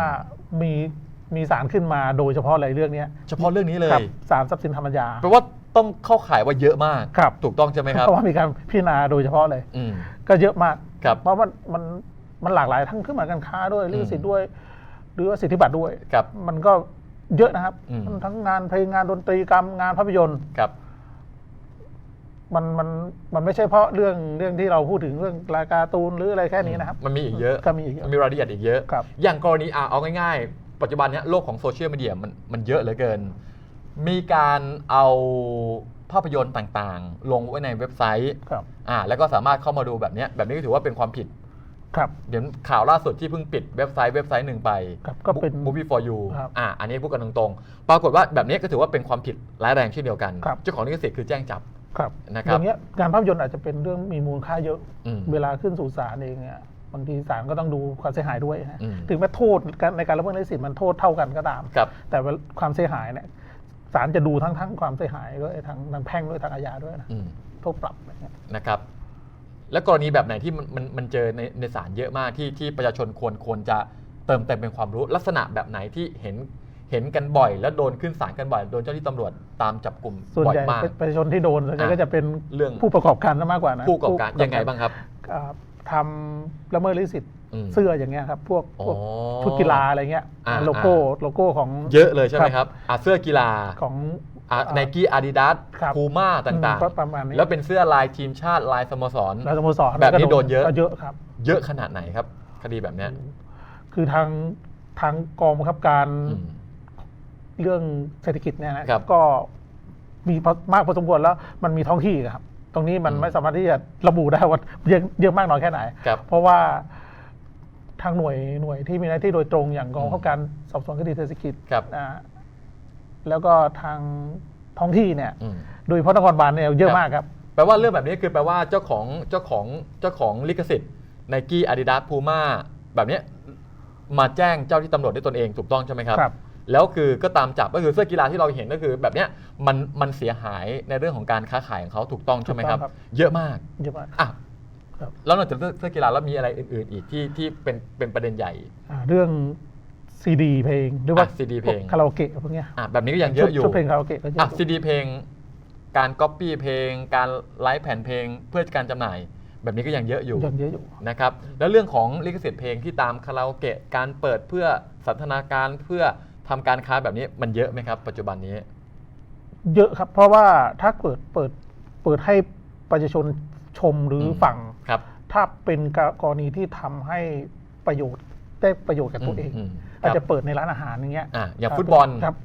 มีศาลขึ้นมาโดยเฉพาะอะไรเรื่องนี้ เฉพาะเรื่องนี้เล ครั ย บศาลทรัพย์สินธรรมยา แปลว่าต้องเข้าข่ายว่าเยอะมาก ครับ ถูกต้องใช่ไหมครับ เพราะว่ามีการพิจารณาโดยเฉพาะเลย อืม ก็เยอะมาก ครับ เพราะมันหลากหลายทั้งเครื่องหมายการค้าด้วยลิขสิทธิ์ด้วย หรือว่าสิทธิบัตรด้วย ครับ มันก็เยอะนะครับ อืม ทั้งงานเพลงงานดนตรีกรรมงานภาพยนตร์ ครับ มันไม่ใช่เพราะเรื่องที่เราพูดถึงเรื่องรายการ์ตูนหรืออะไรแค่นี้นะครับ มันมีอีกเยอะ ก็มีอีกเยอะ มันมีรายละเอียดอีกเยอะ ครับ อย่างกรณีเอาง่ายๆ ปัจจุบันเนี้ยโลกของโซเชียลมีเดียมันเยอะเหลือเกิน มีการเอาภาพยนตร์ต่างๆ ลงไว้ในเว็บไซต์ ครับ แล้วก็สามารถเข้ามาดูแบบเนี้ยแบบนี้ก็ถือว่าเป็นความผิด ครับ เดี๋ยวข่าวล่าสุดที่เพิ่งปิดเว็บไซต์หนึ่งไป ครับก็เป็น Movie for You ครับ อันนี้พูดกันตรงๆ ปรากฏว่าแบบนี้ก็ถือว่าเป็นความผิดร้ายแรงเช่นเดียวกัน ครับ เจ้าของลิขสิทธิ์คือแจ้งจับ ครับ นะครับ อย่างเงี้ยงานภาพยนตร์อาจจะเป็นเรื่องมีมูลค่าเยอะ อืม เวลาขึ้นสู่ศาลเองเนี่ยบางทีศาลก็ต้องดูความเสียหายด้วยนะ อืม ถึงแม้โทษในการละเมิดลิขสิทธิ์มันโทษเท่ากันก็ตาม ครับ แต่ว่าความเสียหายเนี่ยศาลจะดูทั้งความเสียหายด้วยทางแพ่งด้วยทางอาญาด้วยนะ อืม โทษปรับอะไรเงี้ย นะครับ แล้วกรณีแบบไหนที่มันเจอในศาลเยอะมากที่ประชาชนควรจะเติมเต็มเป็นความรู้ลักษณะแบบไหนที่เห็นกันบ่อย แล้วโดนขึ้นศาลกันบ่อยโดนเจ้าหน้าที่ตำรวจตามจับกลุ่ม ส่วน บ่อย ใหญ่ มาก ประชาชนที่โดนส่วนใหญ่ก็จะเป็น เรื่อง ผู้ประกอบการซะมากกว่านะ ผู้ประกอบการยังไงบ้างครับ ทำละเมิดลิขสิทธิ์ อืม เสื้ออย่างเงี้ยครับพวก อ๋อ ชุดกีฬาอะไรเงี้ย อ่า โลโก้ของ เยอะเลยใช่ไหมครับเสื้อกีฬา ของ ไนกี้อาดิดาส ครับ พูม่าต่าง ประมาณนี้ ๆ แล้วเป็นเสื้อลายทีมชาติลายสโมสร แล้วสโมสร แบบนี้โดนเยอะ ก็เยอะครับ เยอะขนาดไหนครับ คดีแบบเนี้ย คือทางกองบังคับการ อืม เรื่องเศรษฐกิจเนี่ยนะครับ ก็มีมากพอสมควรแล้วมันมีท้องที่ครับ ตรงนี้มันไม่สามารถที่จะระบุได้ว่าเยอะมากน้อยแค่ไหน ครับ เพราะว่าทางหน่วยที่มีหน้าที่โดยตรงอย่างกองบังคับการสอบสวนคดีเศรษฐกิจ ครับ แล้วก็ทางท้องที่เนี่ย อืม โดยเฉพาะนครบาลเนี่ยเยอะมากครับ แปลว่าเรื่องแบบนี้คือแปลว่าเจ้าของลิขสิทธิ์ไนกี้อาดิดาสพูม่าแบบเนี้ยมาแจ้งเจ้าที่ตำรวจด้วยตนเองถูกต้องใช่ไหมครับ ครับ แล้วคือก็ตามจับก็คือเสื้อกีฬาที่เราเห็นก็คือแบบเนี้ยมันเสียหายในเรื่องของการค้าขายของเขาถูกต้องใช่ไหมครับ ถูกต้องครับ เยอะมาก เยอะมาก อ่ะ ครับ แล้วนอกจากเสื้อกีฬาแล้วมีอะไรอื่นๆอีกที่เป็นประเด็นใหญ่ เรื่องซีดีเพลงหรือว่า CD เพลง คาราโอเกะพวกเนี้ย แบบนี้ก็ยังเยอะอยู่ ชุดเพลงคาราโอเกะก็เยอะอยู่ ซีดีเพลงการก๊อปปี้เพลง การไลฟ์แผ่นเพลงเพื่อการจำหน่าย แบบนี้ก็ยังเยอะอยู่ ยังเยอะอยู่ นะครับแล้วเรื่องของลิขสิทธิ์เพลงที่ตามคาราโอเกะการเปิดเพื่อสันทนาการเพื่อทำการค้าแบบนี้มันเยอะไหมครับ ปัจจุบันนี้ เยอะครับ เพราะว่าถ้าเปิดให้ประชาชนชมหรือฟัง ครับ ถ้าเป็นกรณีที่ทำให้ประโยชน์ได้ประโยชน์กับตัวเอง ครับ อาจจะเปิดในร้านอาหารอย่างเงี้ย อย่างฟุตบอล ครับ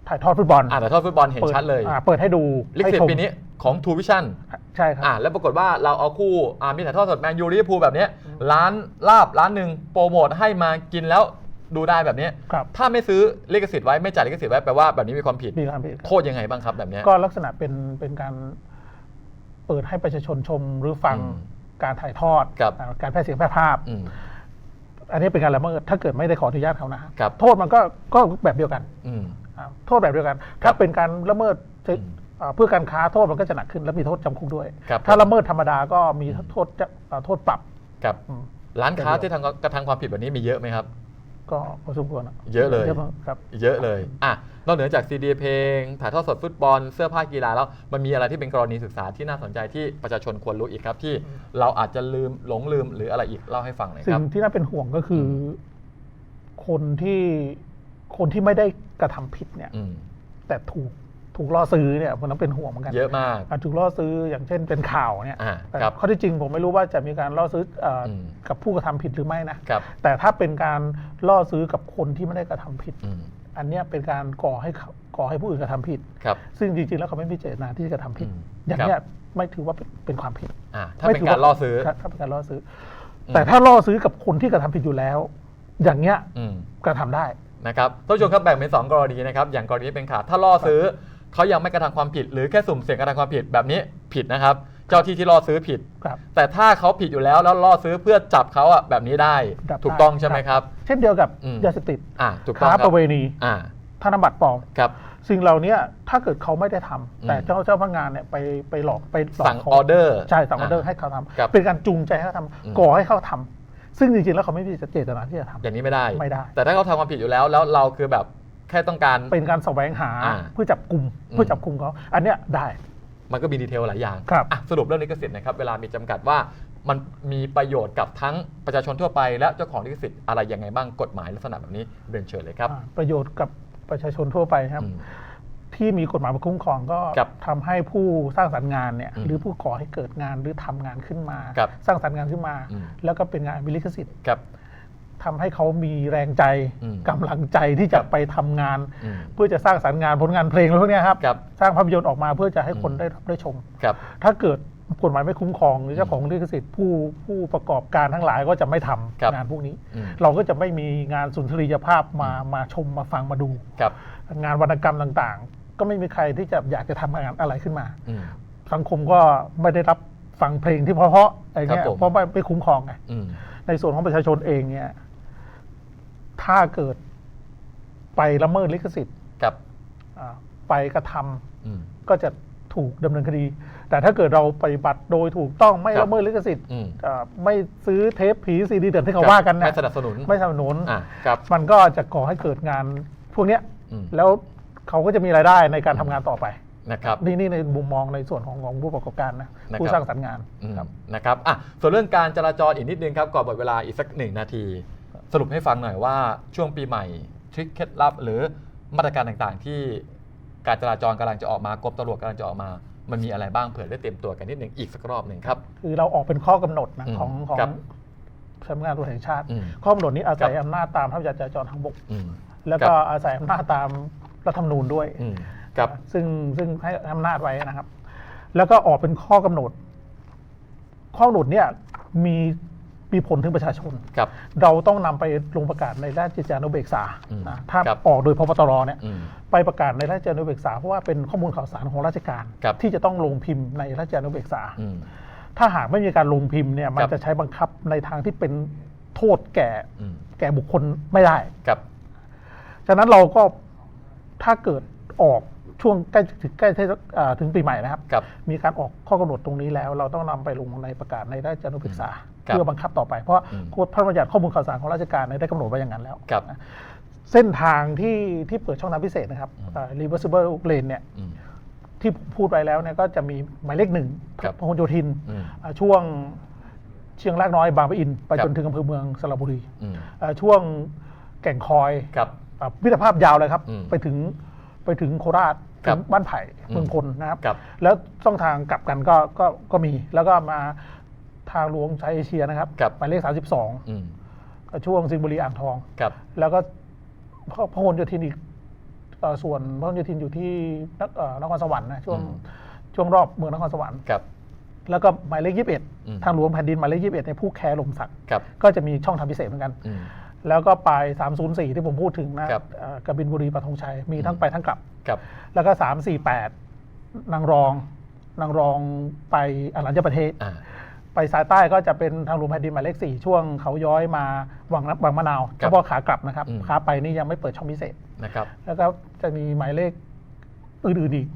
ถ่ายทอดฟุตบอล แต่ทอดฟุตบอลเห็นชัดเลย เปิดให้ดู ลิข ให้ สิท ชม ธิ์ปีนี้ของ True Vision ใช่ครับ แล้วปรากฏว่าเราเอาคู่มีถ่ายทอดสดแมนยูลิเวอร์พูลแบบนี้ร้านลาบร้านหนึ่งโปรโมทให้มากินแล้วดูได้แบบนี้ ครับ ถ้าไม่ซื้อลิขสิทธิ์ไว้ไม่จ่ายลิขสิทธิ์ไว้แปลว่าแบบนี้มีความผิด มีความผิดครับ โทษยังไงบ้างครับแบบนี้ ก็ลักษณะเป็นการเปิดให้ประชาชนชมหรือฟัง อืม การถ่ายทอด ครับ การแพร่เสียงแพร่ภาพ อืม อันนี้เป็นการละเมิดถ้าเกิดไม่ได้ขออนุญาตเขานะฮะ ครับ โทษมันก็แบบเดียวกัน อืม โทษแบบเดียวกัน ถ้าเป็นการละเมิด อืม เพื่อการค้าโทษมันก็จะหนักขึ้นและมีโทษจำคุกด้วย ครับ ถ้าละเมิดธรรมดาก็มีโทษโทษปรับ กับ อืม ร้านค้า เดี๋ยว ที่กระทำความผิดแบบนี้มีเยอะไหมครับ ก็พอสมควร เยอะเลย เยอะมากครับ เยอะเลยนอกเหนือจากซีดีเพลงถ่ายทอดสดฟุตบอลเสื้อผ้ากีฬาแล้วมันมีอะไรที่เป็นกรณีศึกษาที่น่าสนใจที่ประชาชนควรรู้อีกครับ ที่เราอาจจะหลงลืมหรืออะไรอีกเล่าให้ฟังหน่อยค สิ่ รับ งที่น่าเป็นห่วงก็คือคนที่ไม่ได้กระทำผิดเนี่ย อืม แต่ถูกล่อซื้อเนี่ยมันต้องเป็นห่วงเหมือนกัน เยอะมาก ถูกล่อซื้ออย่างเช่นเป็นข่าวเนี่ย แต่ ครับ ข้อที่จริงผมไม่รู้ว่าจะมีการล่อซื้อมกับผู้กระทำผิดหรือไม่นะ ครับ แต่ถ้าเป็นการล่อซื้อกับคนที่ไม่ได้กระทำผิด อืม อันเนี้ยเป็นการก่อให้ผู้อื่นกระทำผิด ครับ ซึ่งจริงๆแล้วเขาไม่มีเจตนาที่จะกระทำผิด อืม อย่างเนี้ยไม่ถือว่าเป็นความผิด ถ้าเป็นการล่อซื้อ ถ้าเป็นการล่อซื้ออแต่ถ้าล่อซื้อกับคนที่กระทำผิดอยู่แล้ว อย่างเงี้ย อืม กระทำได้ นะครับท่านผู้ชมครับแบ่งเป็น2กรณีนะครับอย่างกรณีเป็นข่าวถ้าล่อซื้อเขายังไม่กระทำความผิด หรือแค่สุ่มเสี่ยงกระทำความผิดแบบนี้ผิดนะครับ เจ้าที่ล่อซื้อผิด ครับ แต่ถ้าเขาผิดอยู่แล้วล่อซื้อเพื่อจับเขาแบบนี้ได้ จับได้ ถูกต้องใช่ไหมครับ เช่นเดียวกับ อืม ยาเสพติด ถูกต้อง ค้า ครั ประเวณี อ่า ถ้ ธนบัตรปลอม ครับ สิ่งเหล่านี้ถ้าเกิดเขาไม่ได้ทำแต่เจ้าพนักงานเนี่ยไปหลอก สั่งออเดอร์ ใช่สั่งออเดอร์ให้เขาท ครับ ำเป็นการจูงใจให้เขาทำก่อให้เขาทำซึ่งจริงๆแล้วเขาไม่มีเจตนาที่จะทำ อย่างนี้ไม่ได้ ไม่ได้ แต่ถ้าเขาทำความผิดอยู่แล้วเราคือแบบแค่ต้องการ เป็นการแสวงหาเพื่อจับกลุ่มเขาอันเนี้ยได้ มันก็มีดีเทลหลายอย่าง ครับ สรุปเรื่องลิขสิทธิ์นะครับเวลามีจำกัดว่ามันมีประโยชน์กับทั้งประชาชนทั่วไปและเจ้าของลิขสิทธิ์อะไรยังไงบ้างกฎหมายลักษณะแบบนี้เรียนเชิญเลยครับ ประโยชน์กับประชาชนทั่วไปครับที่มีกฎหมายมาคุ้มครองก็ทำให้ผู้สร้างสรรค์งานเนี่ยหรือผู้ก่อให้เกิดงานหรือทำงานขึ้นมาสร้างสรรค์งานขึ้นมา แล้วก็เป็นงานมีลิขสิทธิ์ทำให้เขามีแรงใจกำลังใจที่จะไปทำงานเพื่อจะสร้างสรรค์งานผลงานเพลงอะไรพวกนี้ครับสร้างภาพยนตร์ออกมาเพื่อจะให้คนได้ชมถ้าเกิดกฎหมายไม่คุ้มครองหรือเจ้าของลิขสิทธิ์ผู้ประกอบการทั้งหลายก็จะไม่ทำงานพวกนี้เราก็จะไม่มีงานสุนทรียภาพมาชมมาฟังมาดูงานวรรณกรรมต่างๆก็ไม่มีใครที่จะอยากจะทำงานอะไรขึ้นมาสังคมก็ไม่ได้รับฟังเพลงที่เพราะอะไรเงี้ยเพราะไม่คุ้มครองไงในส่วนของประชาชนเองเนี่ยถ้าเกิดไปละเมิดลิขสิทธิ์ไปกระทำก็จะถูกดำเนินคดีแต่ถ้าเกิดเราปฏิบัติโดยถูกต้องไม่ละเมิดลิขสิทธิ์ไม่ซื้อเทปผีซีดีเดือดที่เขาว่ากันนะไม่สนับสนุนมันก็จะก่อให้เกิดงานพวกนี้แล้วเขาก็จะมีรายได้ในการทำงานต่อไปนะครับนี่ในมุมมองในส่วนของผู้ประกอบการนะผู้สร้างสรรค์งานนะครับส่วนเรื่องการจราจรอีกนิดนึงครับก่อนหมดเวลาอีกสัก1 นาทีสรุปให้ฟังหน่อยว่าช่วงปีใหม่ทริคเคล็ดลับหรือมาตรการต่างๆที่การจราจรกำลังจะออกมากรมตำรวจกำลังจะออกมามันมีอะไรบ้างเผื่อได้เตรียมตัวกันนิดหนึ่งอีกสักรอบหนึ่งครับคือเราออกเป็นข้อกำหนดนะของสำนักงานตำรวจแห่งชาติข้อกำหนดนี้อาศัยอำนาจตามพระบัญญัติจราจรทางบกแล้วก็อาศัยอำนาจตามรัฐธรรมนูญด้วยซึ่งให้อำนาจไว้นะครับแล้วก็ออกเป็นข้อกำหนดเนี่ยมีผลถึงประชาชนเราต้องนำไปลงประกาศในราชกิจจานุเบกษาถ้าออกโดยพบตรเนี่ยไปประกาศในราชกิจจานุเบกษาเพราะว่าเป็นข้อมูลข่าวสารของราชการที่จะต้องลงพิมพ์ในราชกิจจานุเบกษาถ้าหากไม่มีการลงพิมพ์เนี่ยมันจะใช้บังคับในทางที่เป็นโทษแก่บุคคลไม่ได้ฉะนั้นเราก็ถ้าเกิดออกช่วงใกล้ถึงปีใหม่นะครับมีการออกข้อกำหนดตรงนี้แล้วเราต้องนำไปลงในประกาศในราชกิจจานุเบกษาเพื่อบังคับต่อไปเพราะพระบัญญัติข้อมูลข่าวสารของราชการได้กำหนดไว้อย่างนั้นแล้วเส้นทางที่เปิดช่องทางพิเศษนะครับ reversible lane เนี่ยที่พูดไปแล้วเนี่ยก็จะมีหมายเลข 1พหลโยธินช่วงเชียงรากน้อยบางปะอินไปจนถึงอำเภอเมืองสระบุรีช่วงแก่งคอยมิตรภาพยาวเลยครับไปถึงโคราชถึงบ้านไผ่เมืองพลนะครับแล้วช่องทางกลับกันก็มีแล้วก็มาทางหลวงสายเอเชียนะครับหมายเลข32ช่วงสิงห์บุรีอ่างทองแล้วก็พหลโยธินอีกส่วนพหลโยธินอยู่ที่นครสวรรค์นะช่วงรอบเมืองนครสวรรค์แล้วก็หมายเลข21ทางหลวงแผ่นดินหมายเลข21ในผู้แคลมสักก็จะมีช่องทางพิเศษเหมือนกันแล้วก็ไป304ที่ผมพูดถึงนะกบินบุรีปัทธงชัยมีทั้งไปทั้งกลับแล้วก็348นางรองไปอรัญญประเทศไปสายใต้ก็จะเป็นทางหลวงแผ่นดินหมายเลข4ช่วงเขาย้อยมาวังมะนาวเฉพาะขากลับนะครับขาไปนี่ยังไม่เปิดช่องพิเศษนะครับแล้วก็จะมีหมายเลขอื่นๆอีก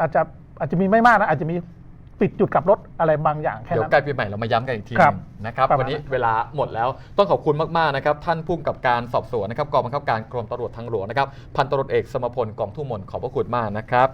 อาจจะมีไม่มากนะอาจจะมีปิดจุดกลับรถอะไรบางอย่างแค่นั้นเดี๋ยวใกล้ปีใหม่เรามาย้ำกันอีกทีนะครับวันนี้เวลาหมดแล้วต้องขอบคุณมากๆนะครับท่านผู้กำกับการสอบสวนนะครับกองบังคับการกรมตำรวจทางหลวงนะครับพันตำรวจเอกสมพลกองทุ่งมนขอบพระคุณมากนะครับ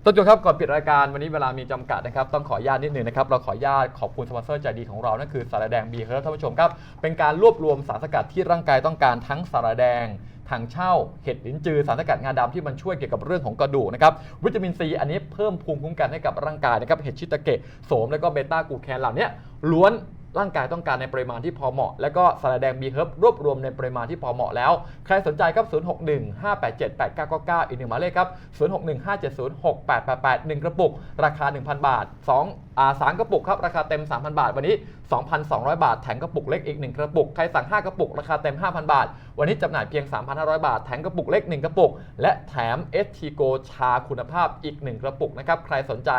ท่านผู้ชมครับก่อนปิดรายการวันนี้เวลามีจำกัดนะครับต้องขออนุญาตนิดนึงนะครับเราขออนุญาตขอบคุณสปอนเซอร์ใจดีของเรานั่นคือสารแดงบีเฮิร์บท่านผู้ชมครับเป็นการรวบรวมสารสกัดที่ร่างกายต้องการทั้งสารแดงถังเช่าเห็ดลิ้นจือสารสกัดงาดำที่มันช่วยเกี่ยวกับเรื่องของกระดูกนะครับวิตามินซีอันนี้เพิ่มภูมิคุ้มกันให้กับร่างกายนะครับเห็ดชิตาเกะโสมแล้วก็เบต้ากลูแคนเหล่านี้ล้วนร่างกายต้องการในปริมาณที่พอเหมาะแล้วก็สารแดงบีเฮิร์บรวบรวมในปริมาณที่พอเหมาะแล้วใครสนใจครับ0615878999อีก1หมายเลขครับ0615706888 1กระปุกราคา 1,000 บาท3กระปุกครับราคาเต็ม 3,000 บาทวันนี้ 2,200 บาทแถมกระปุกเล็กอีก1กระปุกใครสั่ง5กระปุกราคาเต็ม 5,000 บาทวันนี้จำหน่ายเพียง 3,500 บาทแถมกระปุกเล็ก1กระปุกและแถม ST Go ชาคุณภาพอีก1กระปุกนะครับใครสนใจ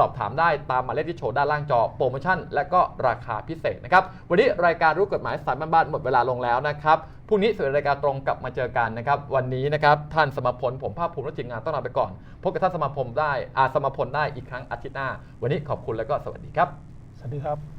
สอบถามได้ตามหมายเลขที่โชว์ด้านล่างจอโปรโมชั่นและก็ราคาพิเศษนะครับวันนี้รายการรู้กฎหมายสายบ้านๆหมดเวลาลงแล้วนะครับ พรุ่งนี้11 นาฬิกาตรงกลับมาเจอกันนะครับวันนี้นะครับท่านสมพลผมภาคภูมิและทีมงานต้องลาไปก่อนพบกับท่านสมพลได้อีกครั้งอาทิตย์หน้าวันนี้ขอบคุณและก็สวัสดีครับ สวัสดีครับ